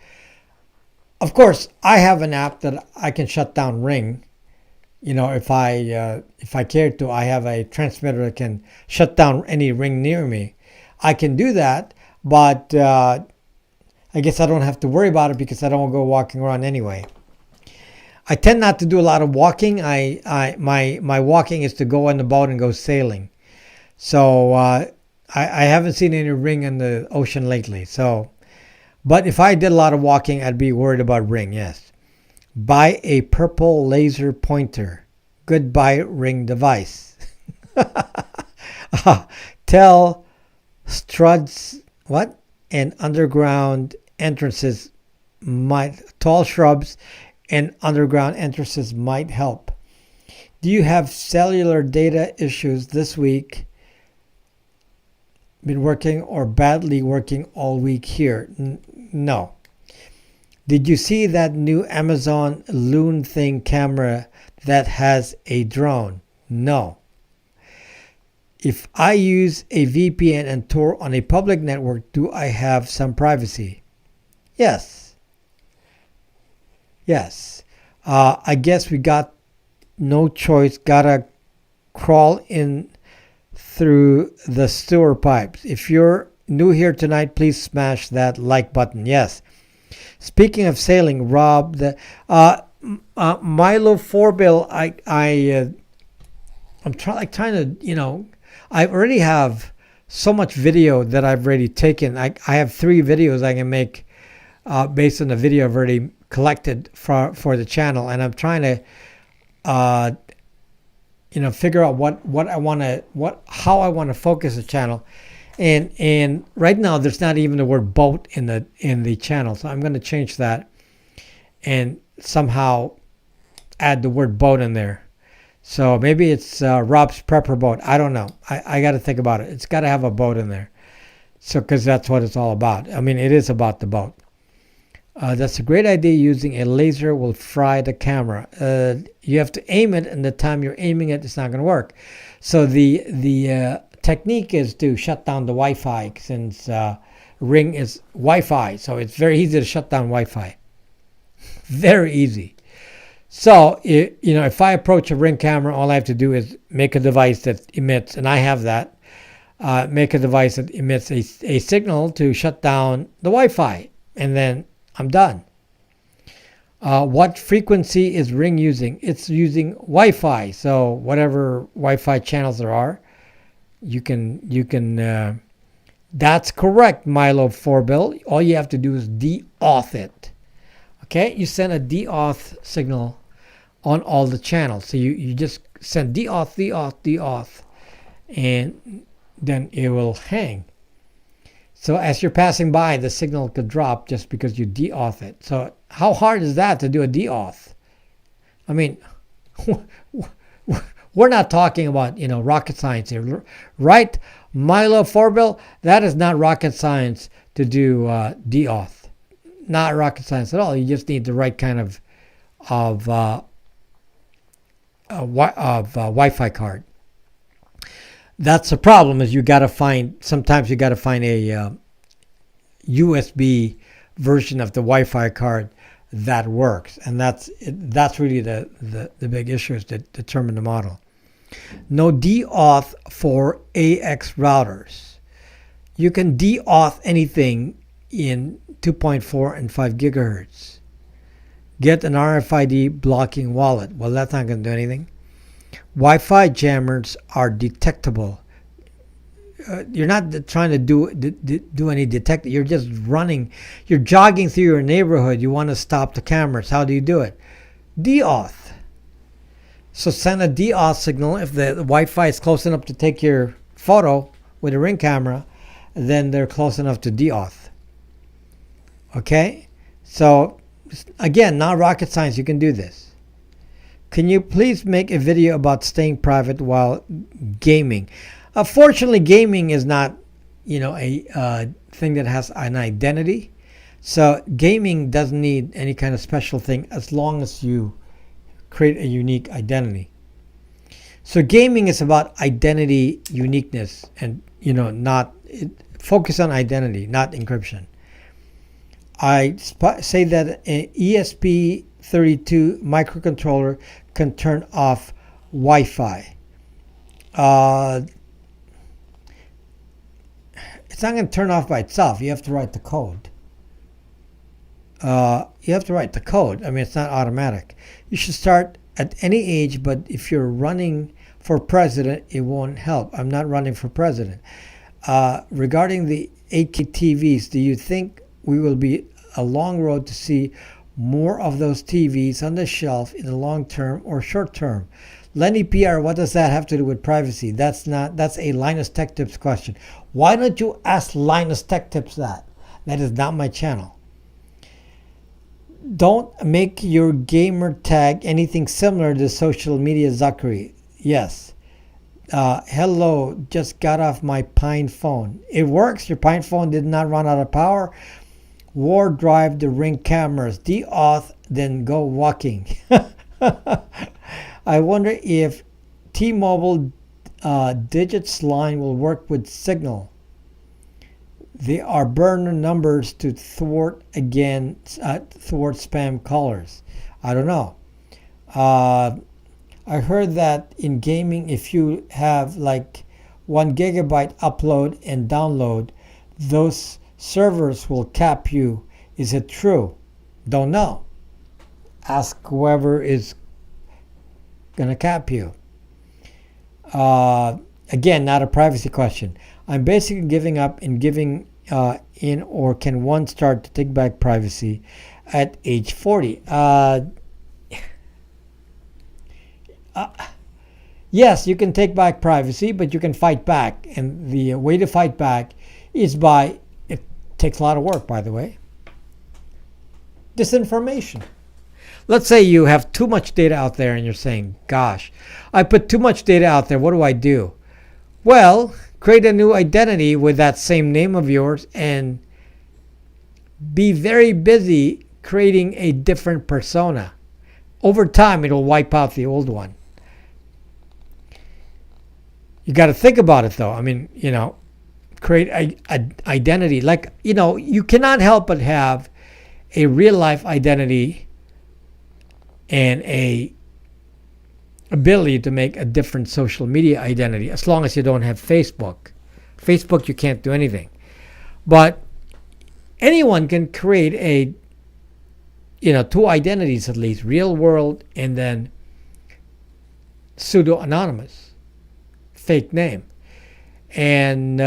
Speaker 1: Of course, I have an app that I can shut down Ring. If I care to, I have a transmitter that can shut down any Ring near me. I can do that, but I guess I don't have to worry about it because I don't go walking around anyway. I tend not to do a lot of walking. My walking is to go on the boat and go sailing. So I haven't seen any Ring in the ocean lately. So, but if I did a lot of walking, I'd be worried about Ring. Yes. Buy a purple laser pointer. Goodbye Ring device. Tell struts what? And underground entrances tall shrubs and underground entrances might help. Do you have cellular data issues this week? Been working or badly working all week here? No. Did you see that new Amazon Loon Thing camera that has a drone? No. If I use a VPN and Tor on a public network, do I have some privacy? Yes. Yes. I guess we got no choice. Gotta crawl in through the sewer pipes. If you're new here tonight, please smash that like button. Yes. Speaking of sailing, Rob, the Milo 4-bill, I'm trying to, I already have so much video that I've already taken. I have 3 videos I can make based on the video I've already collected for the channel, and I'm trying to figure out how I want to focus the channel. And right now there's not even the word boat in the channel, so I'm going to change that and somehow add the word boat in there. So maybe it's Rob's Prepper Boat. I don't know. I got to think about it. It's got to have a boat in there. So because that's what it's all about. I mean, it is about the boat. That's a great idea. Using a laser will fry the camera. You have to aim it, and the time you're aiming it, it's not going to work. So the technique is to shut down the Wi-Fi, since Ring is Wi-Fi. So it's very easy to shut down Wi-Fi. Very easy. So, if I approach a Ring camera, all I have to do is make a device that emits, and I have that, make a device that emits a signal to shut down the Wi-Fi, and then I'm done. What frequency is Ring using? It's using Wi-Fi, so whatever Wi-Fi channels there are, you can that's correct, Milo 4-bill. All you have to do is de-auth it. Okay, you send a de-auth signal on all the channels. So you just send de-auth, and then it will hang. So as you're passing by, the signal could drop just because you de-auth it. So how hard is that to do a de-auth? I mean, We're not talking about, rocket science here, right? Milo Forbill, that is not rocket science to do deauth. Not rocket science at all. You just need the right kind of Wi-Fi card. That's the problem. Is sometimes you got to find a USB version of the Wi-Fi card that works, and that's really the big issue, is to determine the model. No deauth for AX routers. You can deauth anything in 2.4 and 5 gigahertz. Get an RFID blocking wallet. Well, that's not going to do anything. Wi-Fi jammers are detectable. You're not trying to do any detect. You're just running. You're jogging through your neighborhood. You want to stop the cameras. How do you do it? Deauth. So send a deauth signal. If the Wi-Fi is close enough to take your photo with a Ring camera, then they're close enough to deauth. Okay? So, again, not rocket science. You can do this. Can you please make a video about staying private while gaming? Fortunately, gaming is not, a thing that has an identity. So gaming doesn't need any kind of special thing as long as you create a unique identity. So gaming is about identity uniqueness, and focus on identity, not encryption. I say that an ESP32 microcontroller can turn off Wi-Fi. It's not going to turn off by itself. You have to write the code. I mean, it's not automatic. You should start at any age, but if you're running for president, it won't help. I'm not running for president. Regarding the 8K TVs, do you think we will be a long road to see more of those TVs on the shelf in the long term or short term? Lenny PR, what does that have to do with privacy? That's a Linus Tech Tips question. Why don't you ask Linus Tech Tips that? That is not my channel. Don't make your gamer tag anything similar to social media zuckery. Yes. Hello, just got off my Pine phone. It works. Your Pine phone did not run out of power. War drive the Ring cameras. Deauth, then go walking. I wonder if T-Mobile digits line will work with Signal. They are burner numbers to thwart spam callers. I don't know. I heard that in gaming, if you have like 1 gigabyte upload and download, those servers will cap you. Is it true? Don't know. Ask whoever is going to cap you. Again, not a privacy question. I'm basically giving up and giving in, or can one start to take back privacy at age 40? Yes, you can take back privacy, but you can fight back. And the way to fight back is it takes a lot of work, by the way, disinformation. Let's say you have too much data out there and you're saying, gosh, I put too much data out there. What do I do? Well, create a new identity with that same name of yours and be very busy creating a different persona. Over time, it'll wipe out the old one. You got to think about it, though. I mean, create a identity. Like, you cannot help but have a real life identity and a ability to make a different social media identity, as long as you don't have Facebook. Facebook, you can't do anything. But anyone can create two identities at least, real world and then pseudo anonymous, fake name. And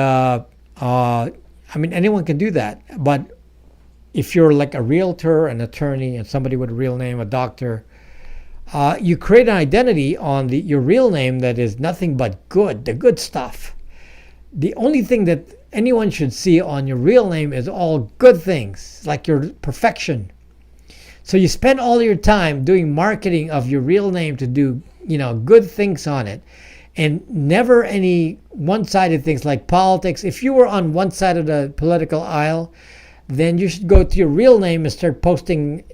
Speaker 1: anyone can do that. But if you're like a realtor, an attorney, and somebody with a real name, a doctor, you create an identity on your real name that is nothing but the good stuff. The only thing that anyone should see on your real name is all good things, like your perfection. So you spend all your time doing marketing of your real name to do, good things on it, and never any one-sided things like politics. If you were on one side of the political aisle, then you should go to your real name and start posting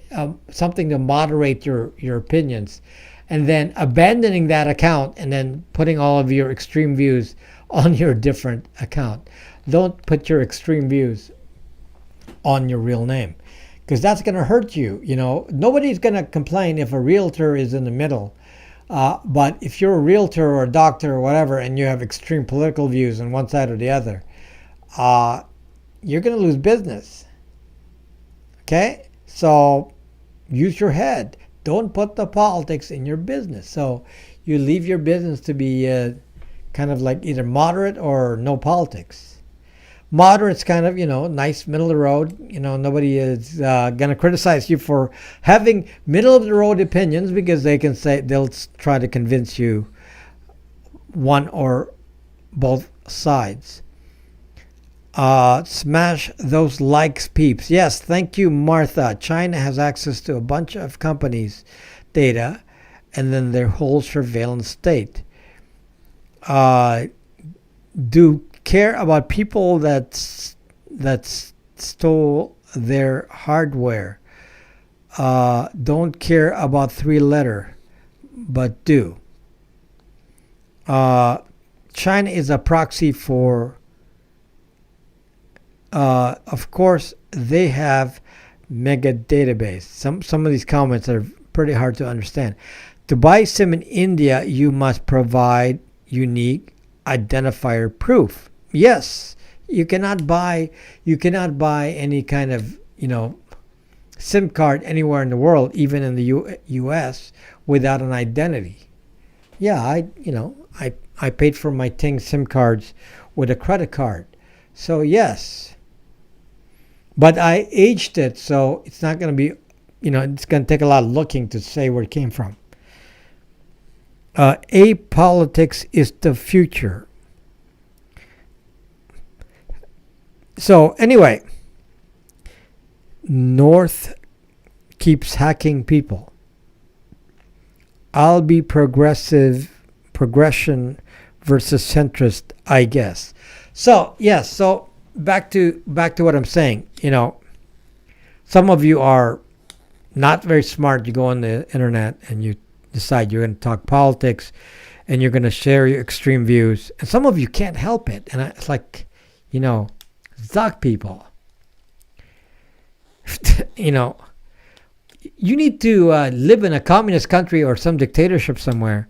Speaker 1: something to moderate your opinions, and then abandoning that account and then putting all of your extreme views on your different account. Don't put your extreme views on your real name, because that's going to hurt you. Nobody's going to complain if a realtor is in the middle. But if you're a realtor or a doctor or whatever, and you have extreme political views on one side or the other, you're going to lose business. Okay? So use your head. Don't put the politics in your business. So you leave your business to be kind of like either moderate or no politics. Moderate's kind of, nice, middle of the road. Nobody is going to criticize you for having middle of the road opinions, because they'll try to convince you one or both sides. Smash those likes, peeps. Yes, thank you, Martha. China has access to a bunch of companies' data and then their whole surveillance state. Do care about people that stole their hardware. Don't care about 3-letter, but do. China is a proxy for. Of course, they have mega database. Some of these comments are pretty hard to understand. To buy SIM in India, you must provide unique identifier proof. Yes, you cannot buy any kind of SIM card anywhere in the world, even in the U.S., without an identity. Yeah, I paid for my Ting SIM cards with a credit card, so yes. But I aged it, so it's not going to be, it's going to take a lot of looking to say where it came from. Apolitics is the future. So anyway, North keeps hacking people. I'll be progression versus centrist, I guess. So yes, so back to what I'm saying. Some of you are not very smart. You go on the internet and you decide you're going to talk politics, and you're going to share your extreme views. And some of you can't help it. And it's like, zuck people. You need to live in a communist country or some dictatorship somewhere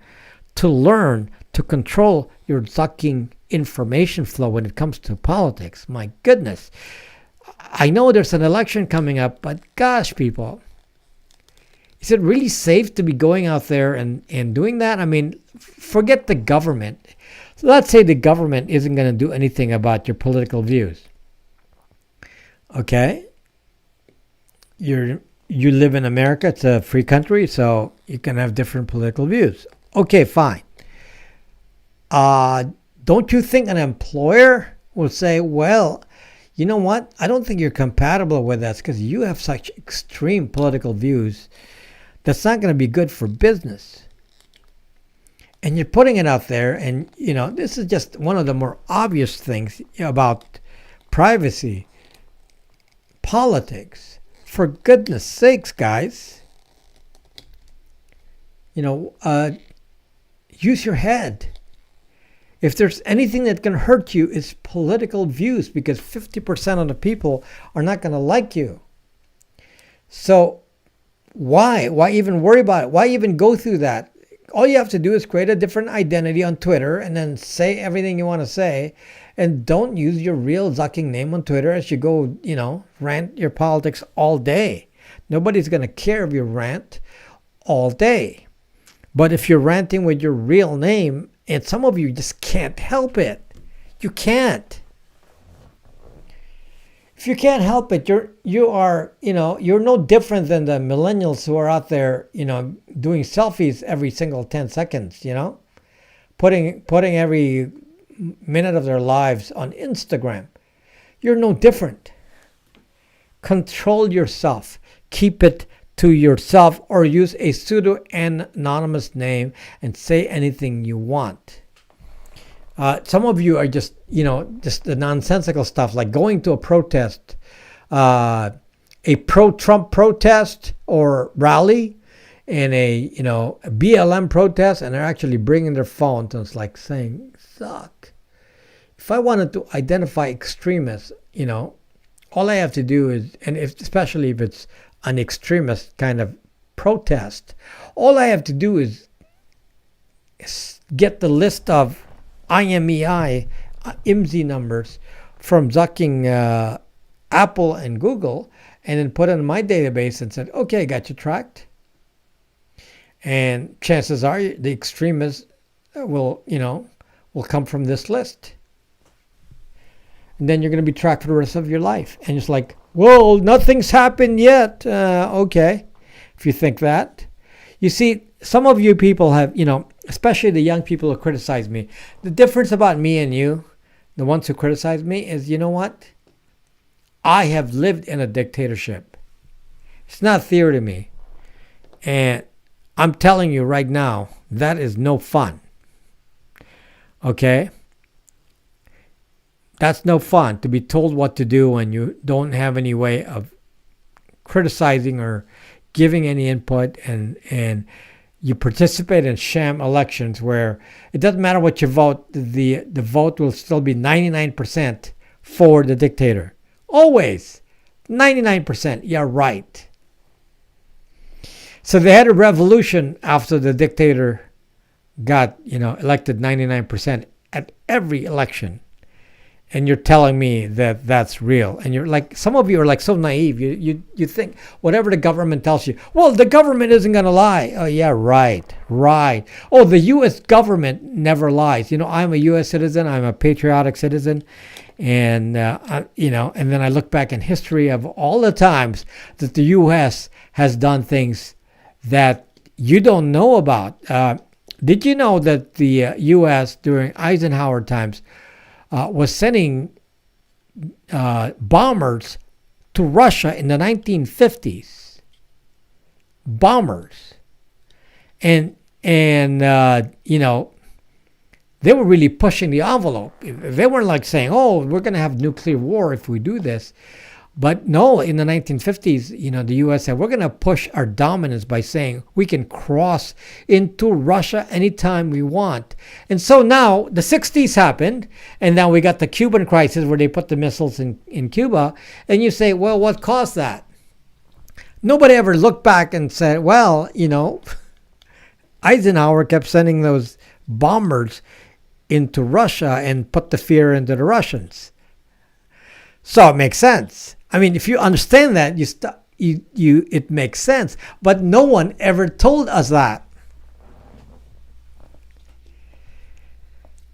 Speaker 1: to learn to control your zucking information flow when it comes to politics. My goodness. I know there's an election coming up, but gosh, people, is it really safe to be going out there and doing that? I mean, forget the government. So let's say the government isn't going to do anything about your political views. Okay? You live in America. It's a free country, so you can have different political views. Okay, fine. Don't you think an employer will say, well, you know what? I don't think you're compatible with us because you have such extreme political views. That's not going to be good for business. And you're putting it out there, and, this is just one of the more obvious things about privacy. Politics. For goodness sakes, guys. Use your head. If there's anything that can hurt you, it's political views, because 50% of the people are not going to like you. So why? Why even worry about it? Why even go through that? All you have to do is create a different identity on Twitter and then say everything you want to say. And don't use your real zucking name on Twitter as you go, rant your politics all day. Nobody's going to care if you rant all day. But if you're ranting with your real name, and some of you just can't help it. You can't. If you can't help it, you're no different than the millennials who are out there, doing selfies every single 10 seconds, putting every minute of their lives on Instagram. You're no different. Control yourself. Keep it to yourself or use a pseudo anonymous name and say anything you want. Some of you are just the nonsensical stuff like going to a protest, a pro-Trump protest or rally, and a BLM protest, and they're actually bringing their phones and it's like saying, "Suck." If I wanted to identify extremists, all I have to do is, and especially if it's an extremist kind of protest, all I have to do is get the list of IMEI, IMSI numbers from zucking Apple and Google, and then put it in my database and said, okay, got you tracked. And chances are the extremists will come from this list. And then you're going to be tracked for the rest of your life. And it's like, well, nothing's happened yet. Okay, if you think that. You see, some of you people have, especially the young people who criticize me. The difference about me and you, the ones who criticize me, is, you know what? I have lived in a dictatorship. It's not theory to me. And I'm telling you right now, that is no fun. Okay? That's no fun to be told what to do when you don't have any way of criticizing or giving any input, and you participate in sham elections where it doesn't matter what you vote, the vote will still be 99% for the dictator. Always 99%. Yeah, right. So they had a revolution after the dictator got, elected 99% at every election. And you're telling me that that's real. And you're like, some of you are like so naive. You think whatever the government tells you, well, the government isn't going to lie. Oh, yeah, right. Oh, the U.S. government never lies. I'm a U.S. citizen. I'm a patriotic citizen. And, and then I look back in history of all the times that the U.S. has done things that you don't know about. Did you know that the U.S. during Eisenhower times was sending bombers to Russia in the 1950s? Bombers. And they were really pushing the envelope. They weren't like saying, oh, we're going to have nuclear war if we do this. But no, in the 1950s, the U.S. said, we're going to push our dominance by saying we can cross into Russia anytime we want. And so now the 60s happened, and now we got the Cuban crisis where they put the missiles in Cuba. And you say, well, what caused that? Nobody ever looked back and said, well, Eisenhower kept sending those bombers into Russia and put the fear into the Russians. So it makes sense. I mean, if you understand that, it makes sense. But no one ever told us that.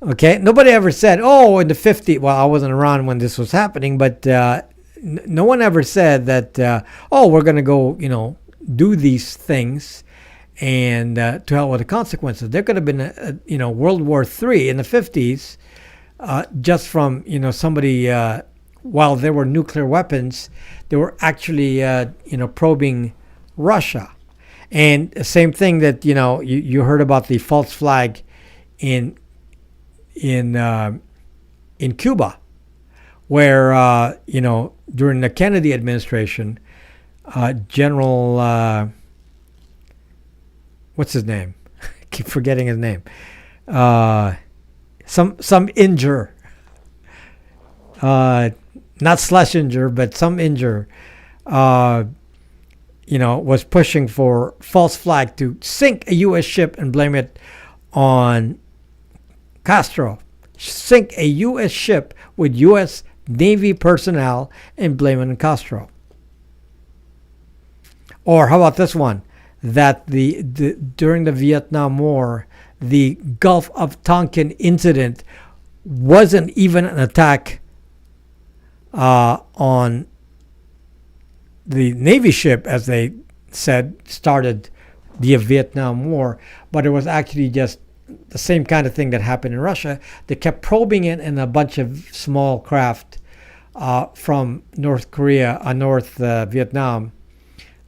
Speaker 1: Okay? Nobody ever said, oh, in the 50s, well, I wasn't around when this was happening, but no one ever said that, we're going to go, do these things and to hell with the consequences. There could have been, World War III in the 50s just from, somebody... while there were nuclear weapons, they were actually, probing Russia. And the same thing that, you heard about the false flag in Cuba, where, during the Kennedy administration, General, what's his name? I keep forgetting his name. Some Inger. Not Schlesinger, but some Inger, was pushing for false flag to sink a U.S. ship and blame it on Castro. Sink a U.S. ship with U.S. Navy personnel and blame it on Castro. Or how about this one? That during the Vietnam War, the Gulf of Tonkin incident wasn't even an attack on the Navy ship, as they said, started the Vietnam War, but it was actually just the same kind of thing that happened in Russia. They kept probing it in a bunch of small craft from North Vietnam,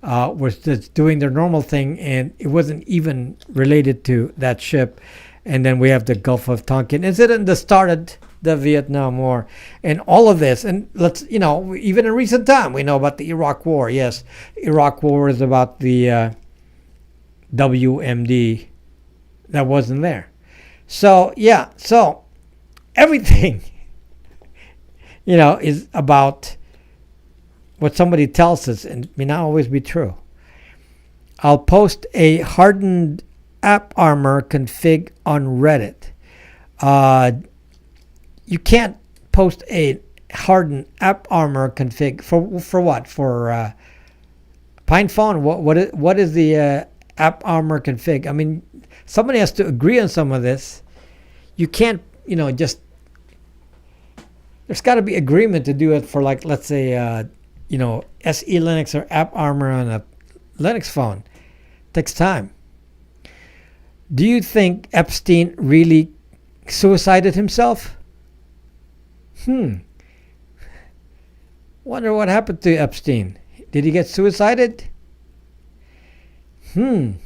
Speaker 1: was just doing their normal thing, and it wasn't even related to that ship. And then we have the Gulf of Tonkin incident that started the Vietnam War, and all of this. And let's, even in recent time, we know about the Iraq War. Yes, Iraq War is about the WMD that wasn't there. So yeah, so everything, is about what somebody tells us, and may not always be true. I'll post a hardened app armor config on Reddit. You can't post a hardened app armor config for what? For PinePhone? What is the app armor config? I mean, somebody has to agree on some of this. You can't, just. There's got to be agreement to do it for, like, let's say, SE Linux or app armor on a Linux phone. It takes time. Do you think Epstein really suicided himself? Wonder what happened to Epstein. Did he get suicided? I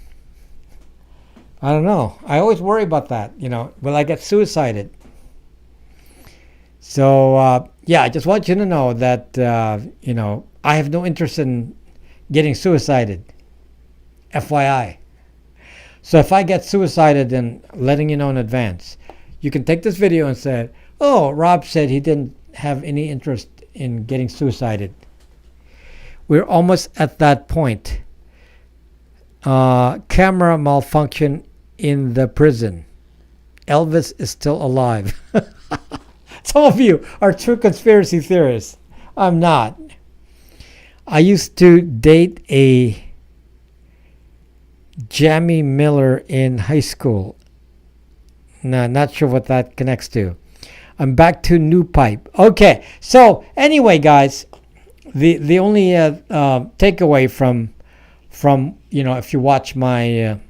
Speaker 1: don't know. I always worry about that. Will I get suicided? So, I just want you to know that, I have no interest in getting suicided. FYI. So if I get suicided, then letting you know in advance. You can take this video and say, oh, Rob said he didn't have any interest in getting suicided. We're almost at that point. Camera malfunction in the prison. Elvis is still alive. Some of you are true conspiracy theorists. I'm not. I used to date a Jamie Miller in high school. No, not sure what that connects to. I'm back to new pipe. Okay, so anyway, guys, the only takeaway from if you watch my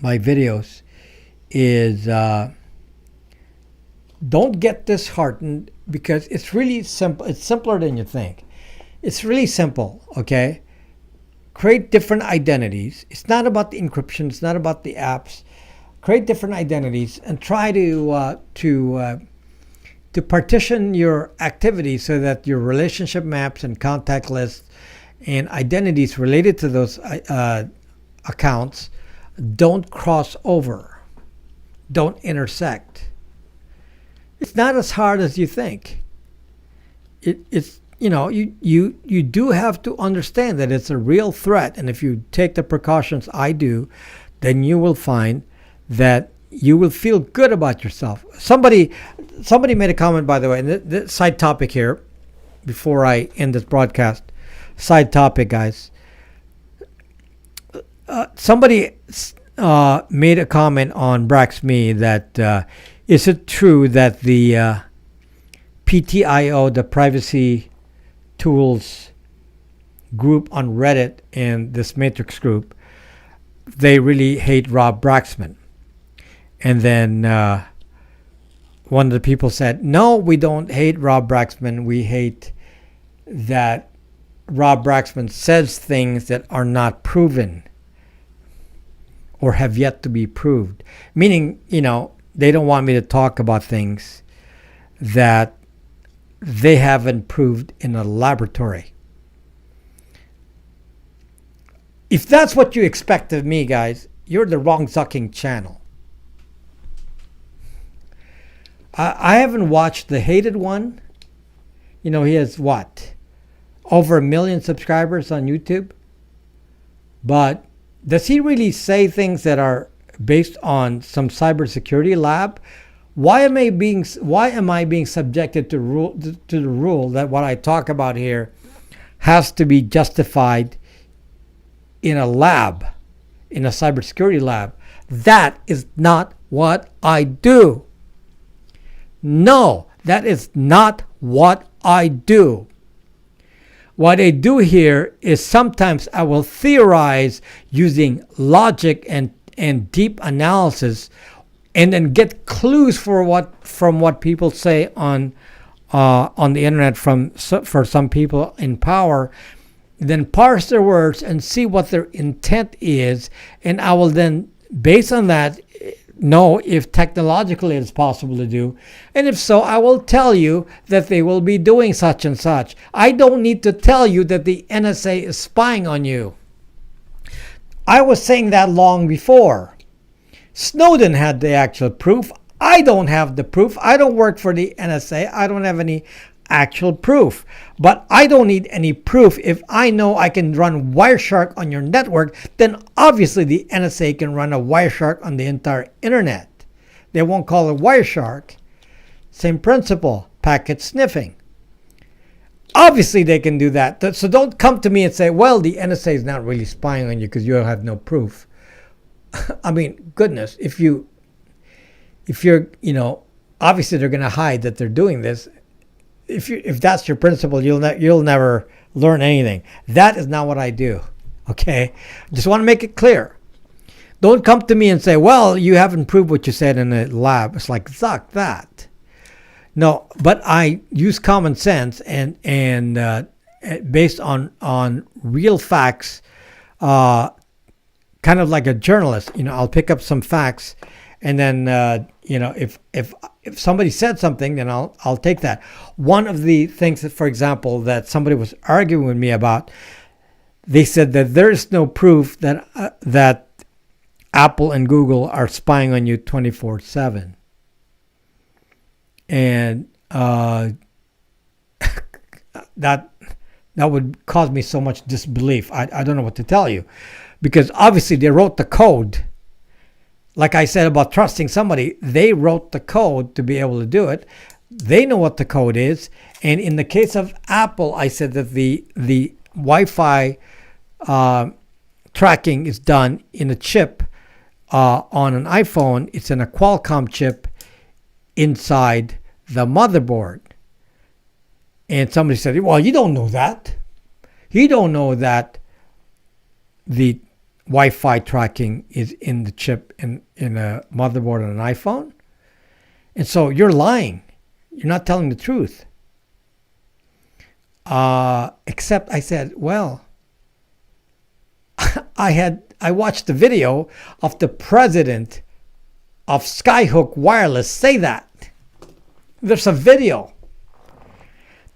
Speaker 1: my videos is don't get disheartened, because it's really simple. It's simpler than you think. It's really simple. Okay. Create different identities. It's not about the encryption. It's not about the apps. Create different identities and try to partition your activities so that your relationship maps and contact lists and identities related to those accounts don't cross over, don't intersect. It's not as hard as you think. It's you do have to understand that it's a real threat, and if you take the precautions I do, then you will find that you will feel good about yourself. Somebody made a comment, by the way, and the side topic here, before I end this broadcast. Side topic, guys. Somebody made a comment on Bracks Me that is it true that the PTIO, the privacy tools group on Reddit, and this Matrix group, they really hate Rob Braxman? And then one of the people said, no, we don't hate Rob Braxman. We hate that Rob Braxman says things that are not proven or have yet to be proved. Meaning, they don't want me to talk about things that they haven't proved in a laboratory. If that's what you expect of me, guys, you're the wrong zucking channel. I haven't watched the hated one. He has what? Over 1 million subscribers on YouTube. But does he really say things that are based on some cybersecurity lab? Why am I being subjected to the rule that what I talk about here has to be justified in a lab, in a cybersecurity lab? That is not what I do. No, that is not what I do. What I do here is sometimes I will theorize using logic and deep analysis, and then get clues from what people say on the internet for some people in power then parse their words and see what their intent is, and I will then, based on that, know if technologically it's possible to do, and if so, I will tell you that they will be doing such and such. I don't need to tell you that the NSA is spying on you. I was saying that long before. Snowden had the actual proof. I don't have the proof. I don't work for the NSA. I don't have any actual proof. But I don't need any proof. If I know I can run Wireshark on your network, then obviously the NSA can run a Wireshark on the entire internet. They won't call it Wireshark. Same principle, packet sniffing. Obviously they can do that. So don't come to me and say, well, the NSA is not really spying on you because you have no proof. I mean, goodness, if you're, obviously they're going to hide that they're doing this. If that's your principle, you'll never learn anything. That is not what I do. Okay, just want to make it clear. Don't come to me and say, "Well, you haven't proved what you said in the lab." It's like, zuck that. No, but I use common sense and based on real facts, kind of like a journalist. I'll pick up some facts, and then if somebody said something, then I'll take that. One of the things that, for example, that somebody was arguing with me about, they said that there is no proof that Apple and Google are spying on you 24/7, and that would cause me so much disbelief. I don't know what to tell you, because obviously they wrote the code. Like I said about trusting somebody, they wrote the code to be able to do it. They know what the code is. And in the case of Apple, I said that the Wi-Fi tracking is done in a chip on an iPhone. It's in a Qualcomm chip inside the motherboard. And somebody said, well, you don't know that. You don't know that the Wi-Fi tracking is in the chip in a motherboard on an iPhone. And so you're lying. You're not telling the truth. Except I said, well, I watched the video of the president of Skyhook Wireless say that. There's a video.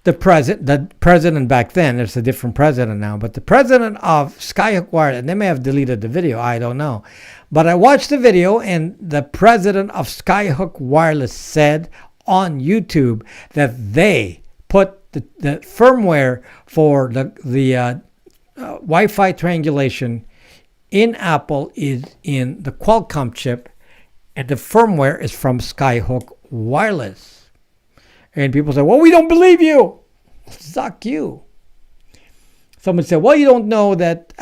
Speaker 1: The president back then, there's a different president now, but the president of Skyhook Wireless, and they may have deleted the video, I don't know. But I watched the video, and the president of Skyhook Wireless said on YouTube that they put the firmware for the Wi-Fi triangulation in Apple is in the Qualcomm chip, and the firmware is from Skyhook Wireless. And people say, well, we don't believe you. Suck you. Someone said, well, you don't know that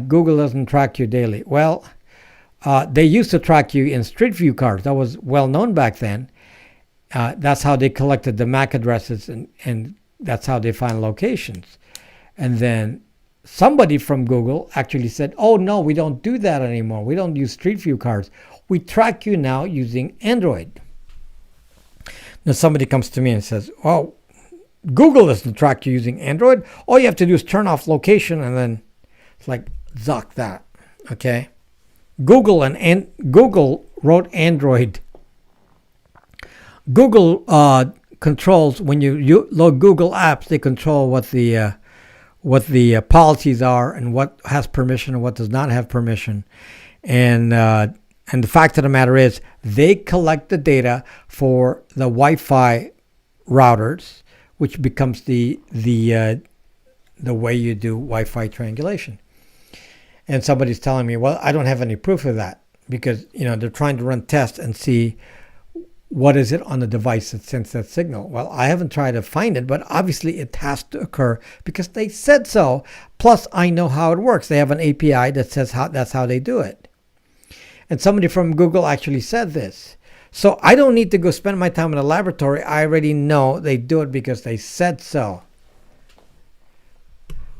Speaker 1: Google doesn't track you daily. Well, they used to track you in Street View cards. That was well known back then. That's how they collected the MAC addresses, and that's how they find locations. And then somebody from Google actually said, oh, no, we don't do that anymore. We don't use Street View cards. We track you now using Android. Now somebody comes to me and says, well, Google doesn't track you using Android. All you have to do is turn off location, and then it's like, zuck that. Okay? Google wrote Android. Google controls, when you load Google apps, they control what the policies are and what has permission and what does not have permission. And the fact of the matter is, they collect the data for the Wi-Fi routers, which becomes the way you do Wi-Fi triangulation. And somebody's telling me, well, I don't have any proof of that, because they're trying to run tests and see what is it on the device that sends that signal. Well, I haven't tried to find it, but obviously it has to occur because they said so. Plus, I know how it works. They have an API that says that's how they do it. And somebody from Google actually said this. So I don't need to go spend my time in a laboratory. I already know they do it because they said so.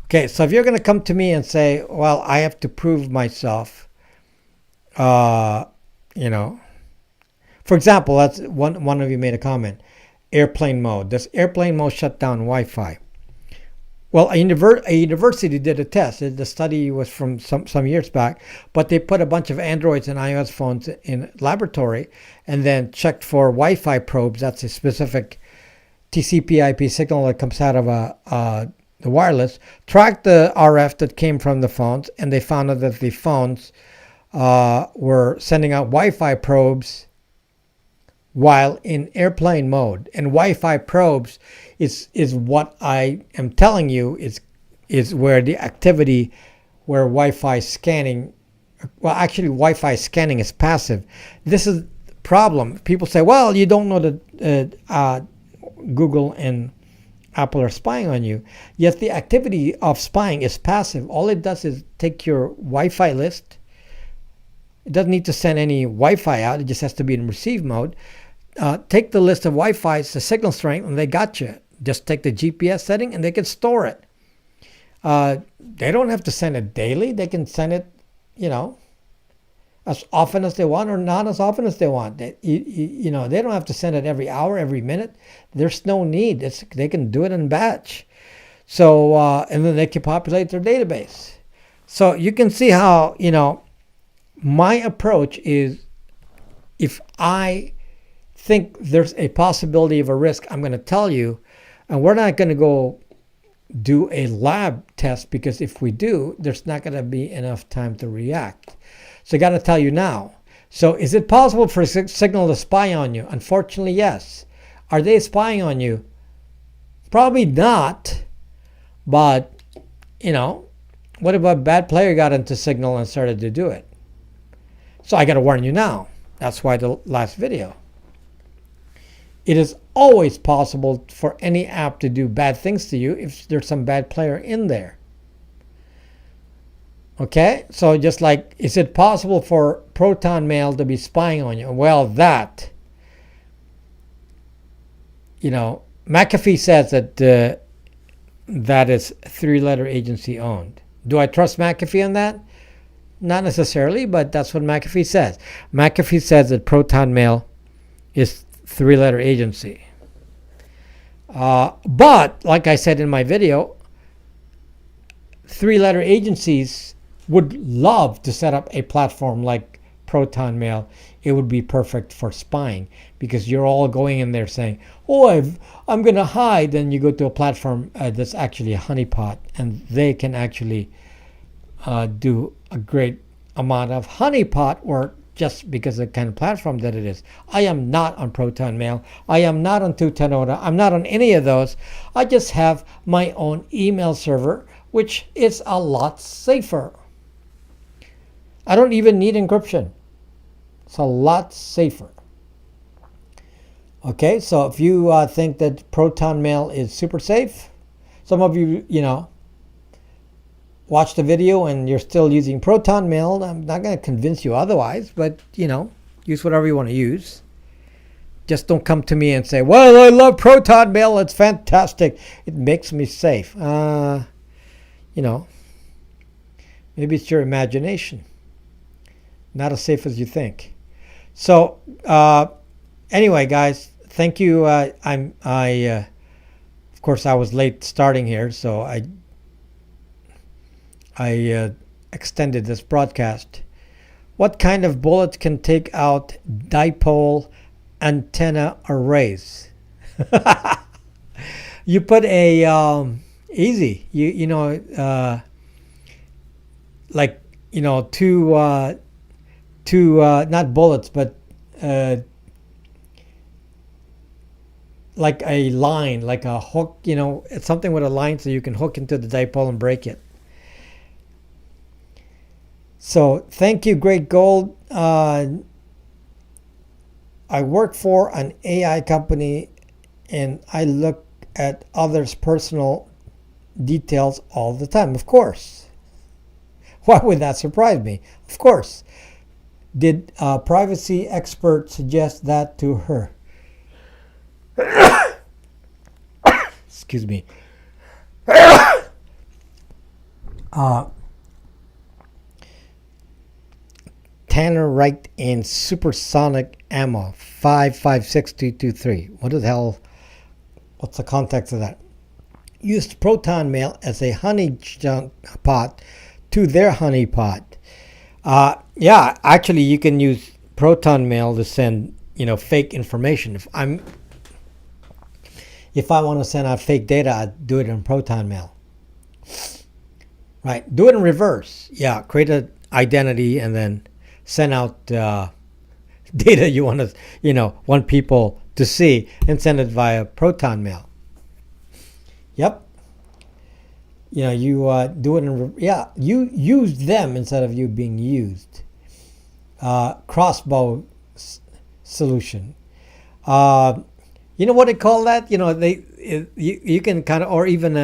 Speaker 1: Okay, so if you're going to come to me and say, well, I have to prove myself, for example, that's one of you made a comment, airplane mode. Does airplane mode shut down Wi-Fi? Well, a university did a test. The study was from some years back, but they put a bunch of Androids and iOS phones in laboratory and then checked for Wi-Fi probes. That's a specific TCP/IP signal that comes out of the wireless. Tracked the RF that came from the phones, and they found out that the phones were sending out Wi-Fi probes while in airplane mode. And Wi-Fi probes is what I am telling you is where the activity, where Wi-Fi scanning, well, actually Wi-Fi scanning is passive. This is the problem. People say, well, you don't know that Google and Apple are spying on you. Yet the activity of spying is passive. All it does is take your Wi-Fi list. It doesn't need to send any Wi-Fi out. It just has to be in receive mode. Take the list of Wi-Fi's, the signal strength, and they got you. Just take the GPS setting and they can store it. They don't have to send it daily. They can send it, as often as they want or not as often as they want. They don't have to send it every hour, every minute. There's no need. They can do it in batch. So, and then they can populate their database. So you can see how, my approach is, if I think there's a possibility of a risk, I'm going to tell you, and we're not going to go do a lab test, because if we do, there's not going to be enough time to react. So I got to tell you now. So is it possible for a signal to spy on you? Unfortunately, yes. Are they spying on you? Probably not. But, what if a bad player got into Signal and started to do it? So I got to warn you now. That's why the last video. It is always possible for any app to do bad things to you if there's some bad player in there. Okay? So just like, is it possible for Proton Mail to be spying on you? Well, that, McAfee says that that is 3-letter agency owned. Do I trust McAfee on that? Not necessarily, but that's what McAfee says. McAfee says that Proton Mail is 3-letter agency. But, like I said in my video, 3-letter agencies would love to set up a platform like Proton Mail. It would be perfect for spying, because you're all going in there saying, I'm going to hide. And you go to a platform that's actually a honeypot, and they can actually do a great amount of honeypot work just because of the kind of platform that it is. I am not on Proton Mail. I am not on Tutanota. I'm not on any of those. I just have my own email server, which is a lot safer. I don't even need encryption. It's a lot safer. Okay, so if you think that Proton Mail is super safe, some of you, watch the video and you're still using Proton Mail, I'm not going to convince you otherwise, but, use whatever you want to use. Just don't come to me and say, well, I love Proton Mail. It's fantastic. It makes me safe. Maybe it's your imagination. Not as safe as you think. So, anyway, guys, thank you. Of course, I was late starting here, so I extended this broadcast. What kind of bullet can take out dipole antenna arrays? You put a easy. two not bullets, but like a line, like a hook. It's something with a line so you can hook into the dipole and break it. So thank you, Great Gold. I work for an AI company, and I look at others' personal details all the time. Of course. Why would that surprise me? Of course. Did a privacy expert suggest that to her? Excuse me. Tannerite in supersonic ammo 556223. What the hell? What's the context of that? used Proton mail as a honey junk pot to their honey pot. Yeah, actually, you can use Proton mail to send fake information. If I want to send out fake data, I do it in Proton mail. Right, do it in reverse. Yeah, create an identity and then send out data you want people to see, and send it via Proton mail. Yep. You do it in you use them instead of you being used. Crossbow solution. You know what they call that? You can kind of, or even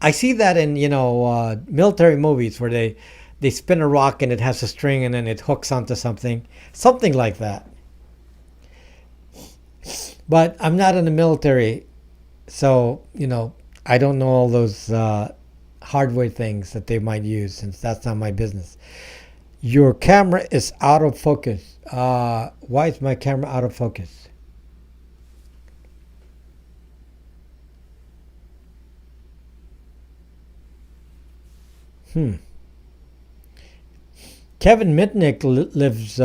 Speaker 1: I see that in military movies where they spin a rock and it has a string and then it hooks onto something like that. But I'm not in the military, so I don't know all those hardware things that they might use, since that's not my business. Your camera is out of focus. Why is my camera out of focus? Kevin Mitnick lives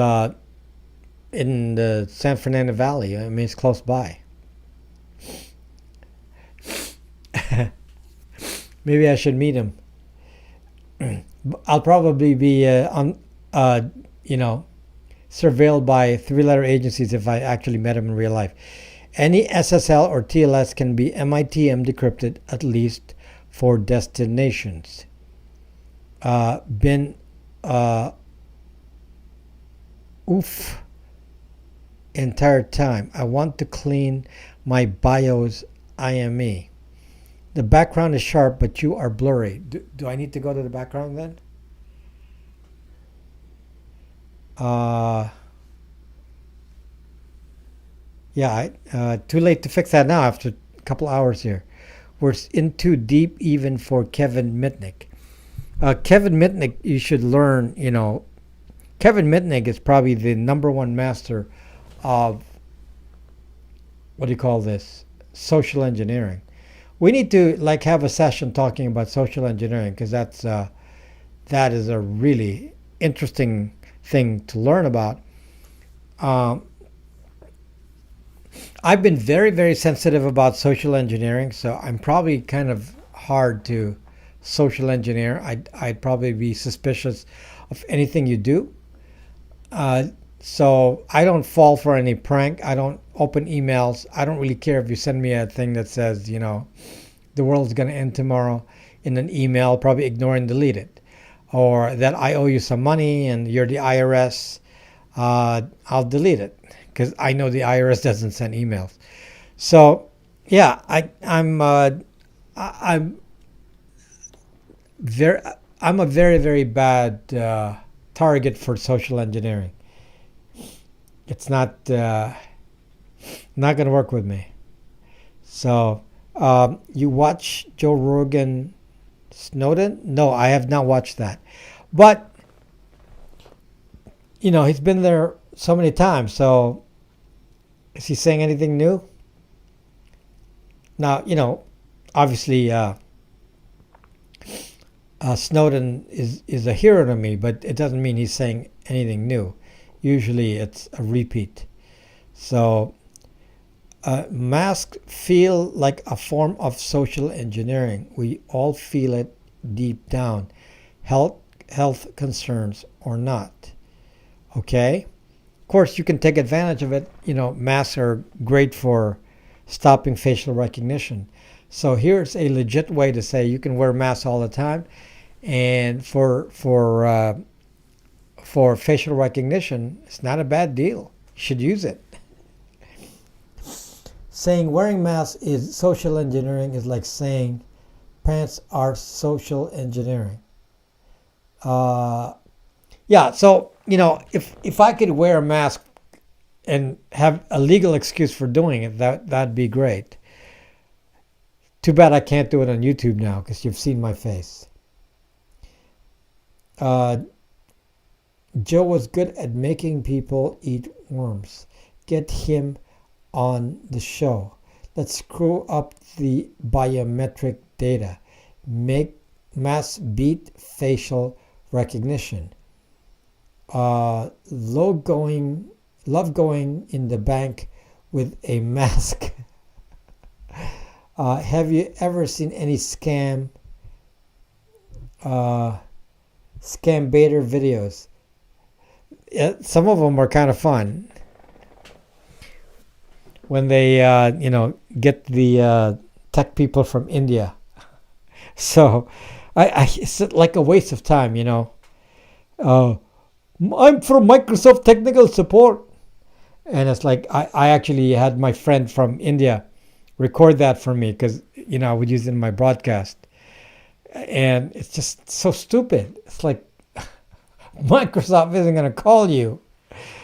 Speaker 1: in the San Fernando Valley. I mean, it's close by. Maybe I should meet him. I'll probably be surveilled by three-letter agencies if I actually met him in real life. Any SSL or TLS can be MITM decrypted, at least for destinations. Entire time. I want to clean my BIOS IME. The background is sharp, but you are blurry. Do I need to go to the background then? Too late to fix that now after a couple hours here. We're in too deep even for Kevin Mitnick. Kevin Mitnick, you should learn, Kevin Mitnick is probably the number one master of, what do you call this? Social engineering. We need to have a session talking about social engineering, because that is a really interesting thing to learn about. I've been very, very sensitive about social engineering, so I'm probably kind of hard to social engineer. I'd probably be suspicious of anything you do. So I don't fall for any prank. I don't open emails. I don't really care if you send me a thing that says, the world's going to end tomorrow in an email, probably ignore and delete it. Or that I owe you some money and you're the IRS. I'll delete it, because I know the IRS doesn't send emails. So, yeah, I'm a very, very bad target for social engineering. It's not going to work with me. So, you watch Joe Rogan Snowden? No, I have not watched that. But, he's been there so many times. So, is he saying anything new? Now, obviously, Snowden is a hero to me, but it doesn't mean he's saying anything new. Usually it's a repeat. So, masks feel like a form of social engineering. We all feel it deep down, health concerns or not. Okay? Of course, you can take advantage of it. Masks are great for stopping facial recognition. So here's a legit way to say you can wear masks all the time, and for facial recognition, it's not a bad deal. You should use it. Saying wearing masks is social engineering is like saying pants are social engineering. So if I could wear a mask and have a legal excuse for doing it, that'd be great. Too bad I can't do it on YouTube now, because you've seen my face. Joe was good at making people eat worms. Get him on the show. that screw up the biometric data, make mass beat facial recognition. Love going in the bank with a mask. Have you ever seen any scam baiter videos? Yeah, some of them are kind of fun when they get the tech people from India. So it's like a waste of time, I'm from Microsoft technical support, and it's like I actually had my friend from India record that for me because I would use it in my broadcast, and it's just so stupid. It's like Microsoft isn't going to call you.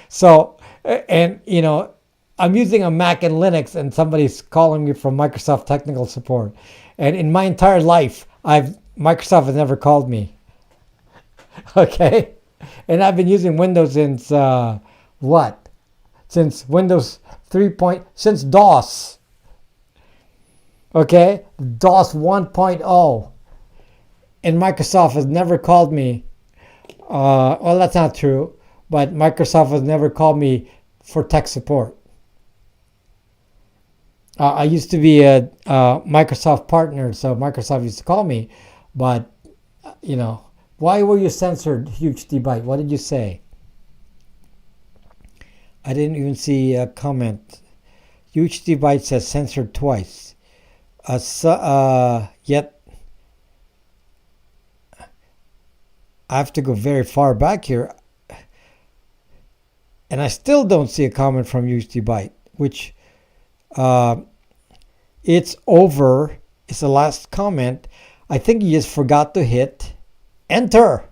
Speaker 1: So, and I'm using a Mac and Linux, and somebody's calling me from Microsoft technical support, and in my entire life Microsoft has never called me. Okay, and I've been using Windows since since Windows 3. Since DOS. Okay, DOS 1.0, and Microsoft has never called me. Well, that's not true, but Microsoft has never called me for tech support. I used to be a Microsoft partner, so Microsoft used to call me, but why were you censored, Huge Debite? What did you say? I didn't even see a comment. Huge Debite says censored twice. Yet I have to go very far back here, and I still don't see a comment from Huge Debite, which it's over. It's the last comment. I think you just forgot to hit enter.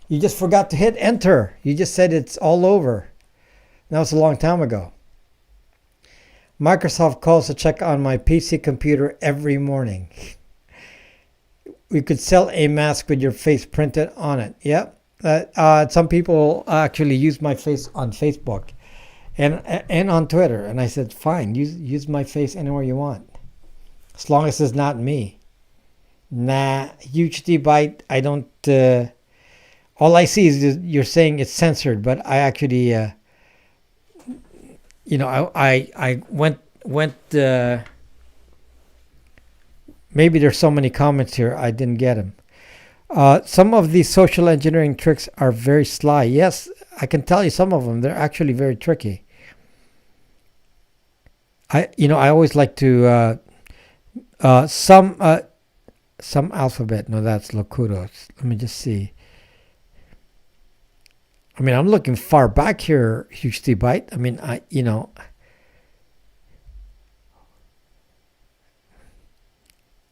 Speaker 1: You just forgot to hit enter. You just said it's all over. That was a long time ago. Microsoft calls to check on my PC computer every morning. We could sell a mask with your face printed on it. Yep. Some people actually use my face on Facebook and on Twitter. And I said, fine, use my face anywhere you want, as long as it's not me. Nah, Huge Debite, I don't... all I see is you're saying it's censored, but I actually... I went maybe there's so many comments here I didn't get them. Some of these social engineering tricks are very sly. Yes, I can tell you some of them. They're actually very tricky. I always like to some alphabet. No, that's Locutos. Let me just see. I'm looking far back here, Huge Debite.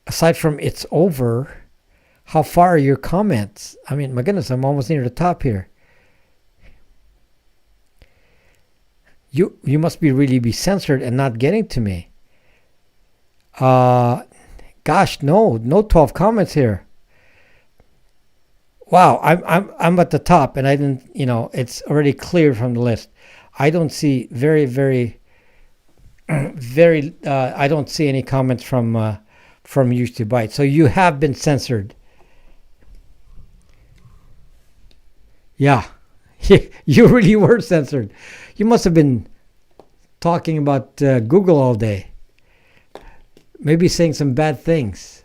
Speaker 1: Aside from it's over, how far are your comments? My goodness, I'm almost near the top here. You must really be censored and not getting to me. Gosh, no 12 comments here. Wow, I'm at the top, and I didn't. It's already cleared from the list. I don't see very, very. I don't see any comments from Huge Debite. So you have been censored. Yeah, you really were censored. You must have been talking about Google all day. Maybe saying some bad things,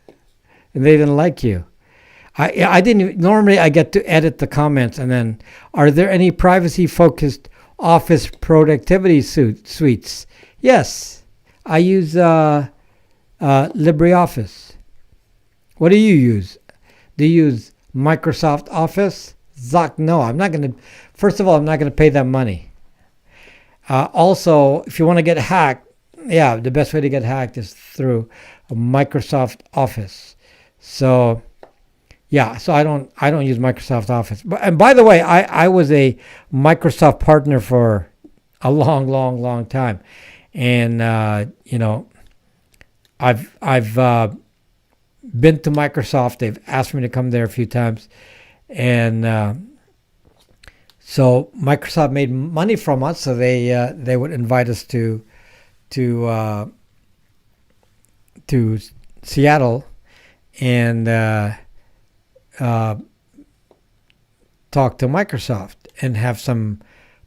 Speaker 1: and they didn't like you. I didn't. Normally, I get to edit the comments, and then, are there any privacy-focused office productivity suites? Yes, I use LibreOffice. What do you use? Do you use Microsoft Office? Zucked? No, I'm not going to. First of all, I'm not going to pay that money. Also, if you want to get hacked, the best way to get hacked is through Microsoft Office. So. Yeah, so I don't use Microsoft Office. And by the way, I was a Microsoft partner for a long, long, long time, and I've been to Microsoft. They've asked me to come there a few times, and So Microsoft made money from us, so they would invite us to to Seattle and talk to Microsoft and have some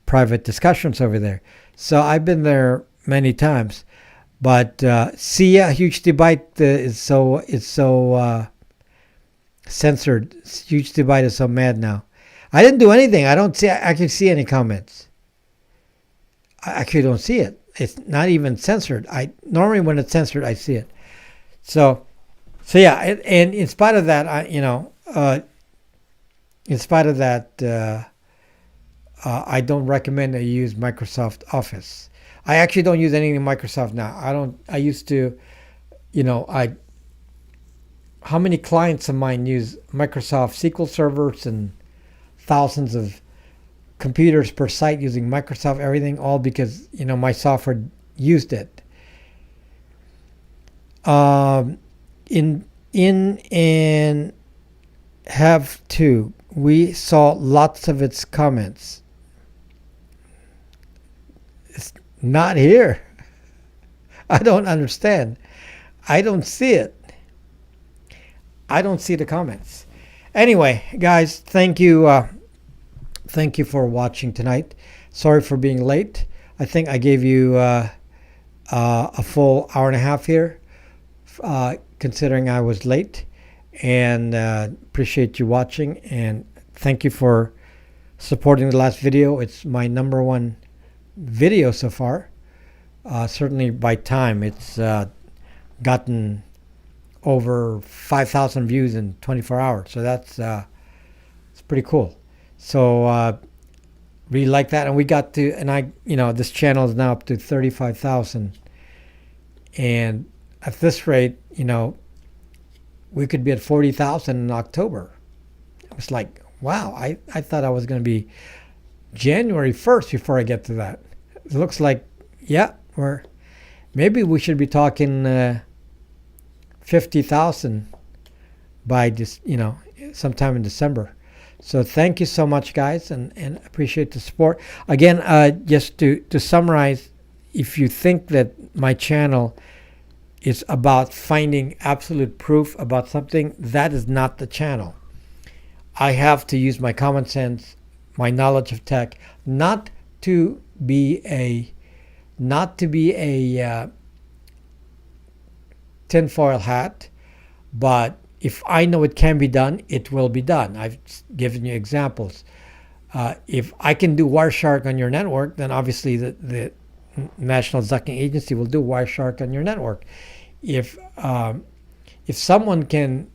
Speaker 1: private discussions over there. So I've been there many times, but Huge Debate is so censored. Huge Debate is so mad now. I didn't do anything. I don't actually see any comments. I actually don't see it. It's not even censored. I normally when it's censored, I see it. So yeah. And in spite of that, I don't recommend that you use Microsoft Office. I actually don't use anything in Microsoft now. I used to, how many clients of mine use Microsoft SQL servers and thousands of computers per site using Microsoft everything, all because, my software used it. In and have to, we saw lots of its comments. It's not here. I don't understand. I don't see it. I don't see the comments. Anyway, guys, thank you for watching tonight. Sorry for being late. I think I gave you a full hour and a half here, considering I was late. And appreciate you watching, and thank you for supporting the last video. It's my #1 video so far. Certainly by time, it's gotten over 5,000 views in 24 hours. So that's it's pretty cool. So really like that. And we got to, and this channel is now up to 35,000. And at this rate, we could be at 40,000 in October. It was like, wow, I thought I was going to be January 1st before I get to that. It looks like, yeah, maybe we should be talking 50,000 by this, sometime in December. So thank you so much, guys, and appreciate the support. Again, just to summarize, if you think that my channel is about finding absolute proof about something, that is not the channel. I have to use my common sense, my knowledge of tech, not to be a tinfoil hat, but if I know it can be done, it will be done. I've given you examples. If I can do Wireshark on your network, then obviously the National Zucking Agency will do Wireshark on your network. If someone can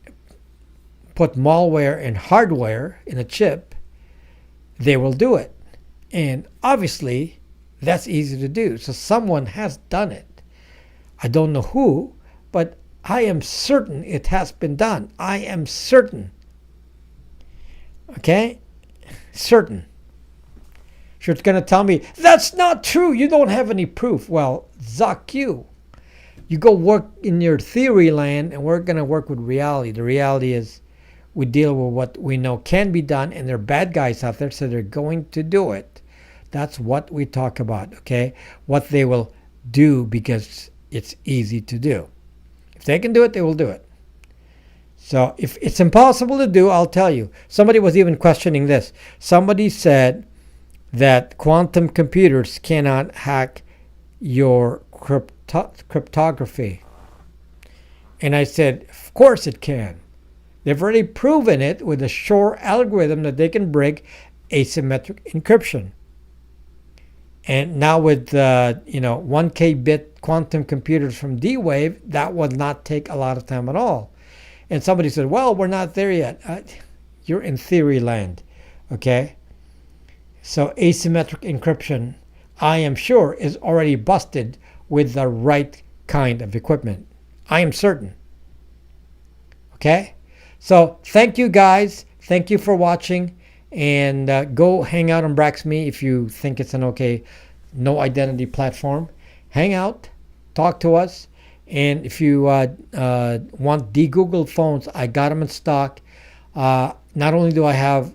Speaker 1: put malware and hardware in a chip, they will do it. And obviously, that's easy to do. So someone has done it. I don't know who, but I am certain it has been done. I am certain. Okay? Certain. Sure, it's going to tell me, that's not true. You don't have any proof. Well, zuck you. You go work in your theory land, and we're going to work with reality. The reality is we deal with what we know can be done, and there are bad guys out there, so they're going to do it. That's what we talk about, okay? What they will do because it's easy to do. If they can do it, they will do it. So if it's impossible to do, I'll tell you. Somebody was even questioning this. Somebody said that quantum computers cannot hack your cryptography. And I said, of course it can. They've already proven it with a Shor algorithm that they can break asymmetric encryption. And now with 1K bit quantum computers from D-Wave, that would not take a lot of time at all. And somebody said, well, we're not there yet. You're in theory land, okay? So asymmetric encryption, I am sure, is already busted with the right kind of equipment. I am certain. Okay? So thank you, guys. Thank you for watching. And go hang out on Bracks Me if you think it's an okay no identity platform. Hang out. Talk to us. And if you want de-Googled phones, I got them in stock. Not only do I have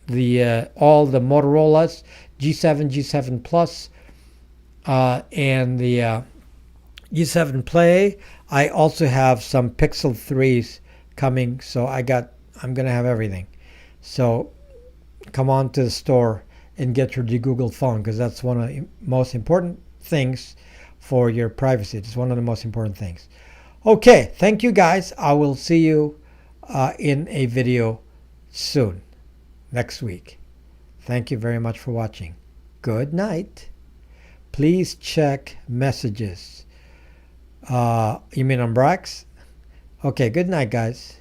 Speaker 1: the all the Motorola's G7, G7 Plus, and the G7 Play. I also have some Pixel 3s coming, so I'm gonna have everything. So come on to the store and get your Google phone, because that's one of the most important things for your privacy. It's one of the most important things. Okay, thank you guys. I will see you in a video soon, next week. Thank you very much for watching. Good night. Please check messages. You mean on Bracks? Okay, good night, guys.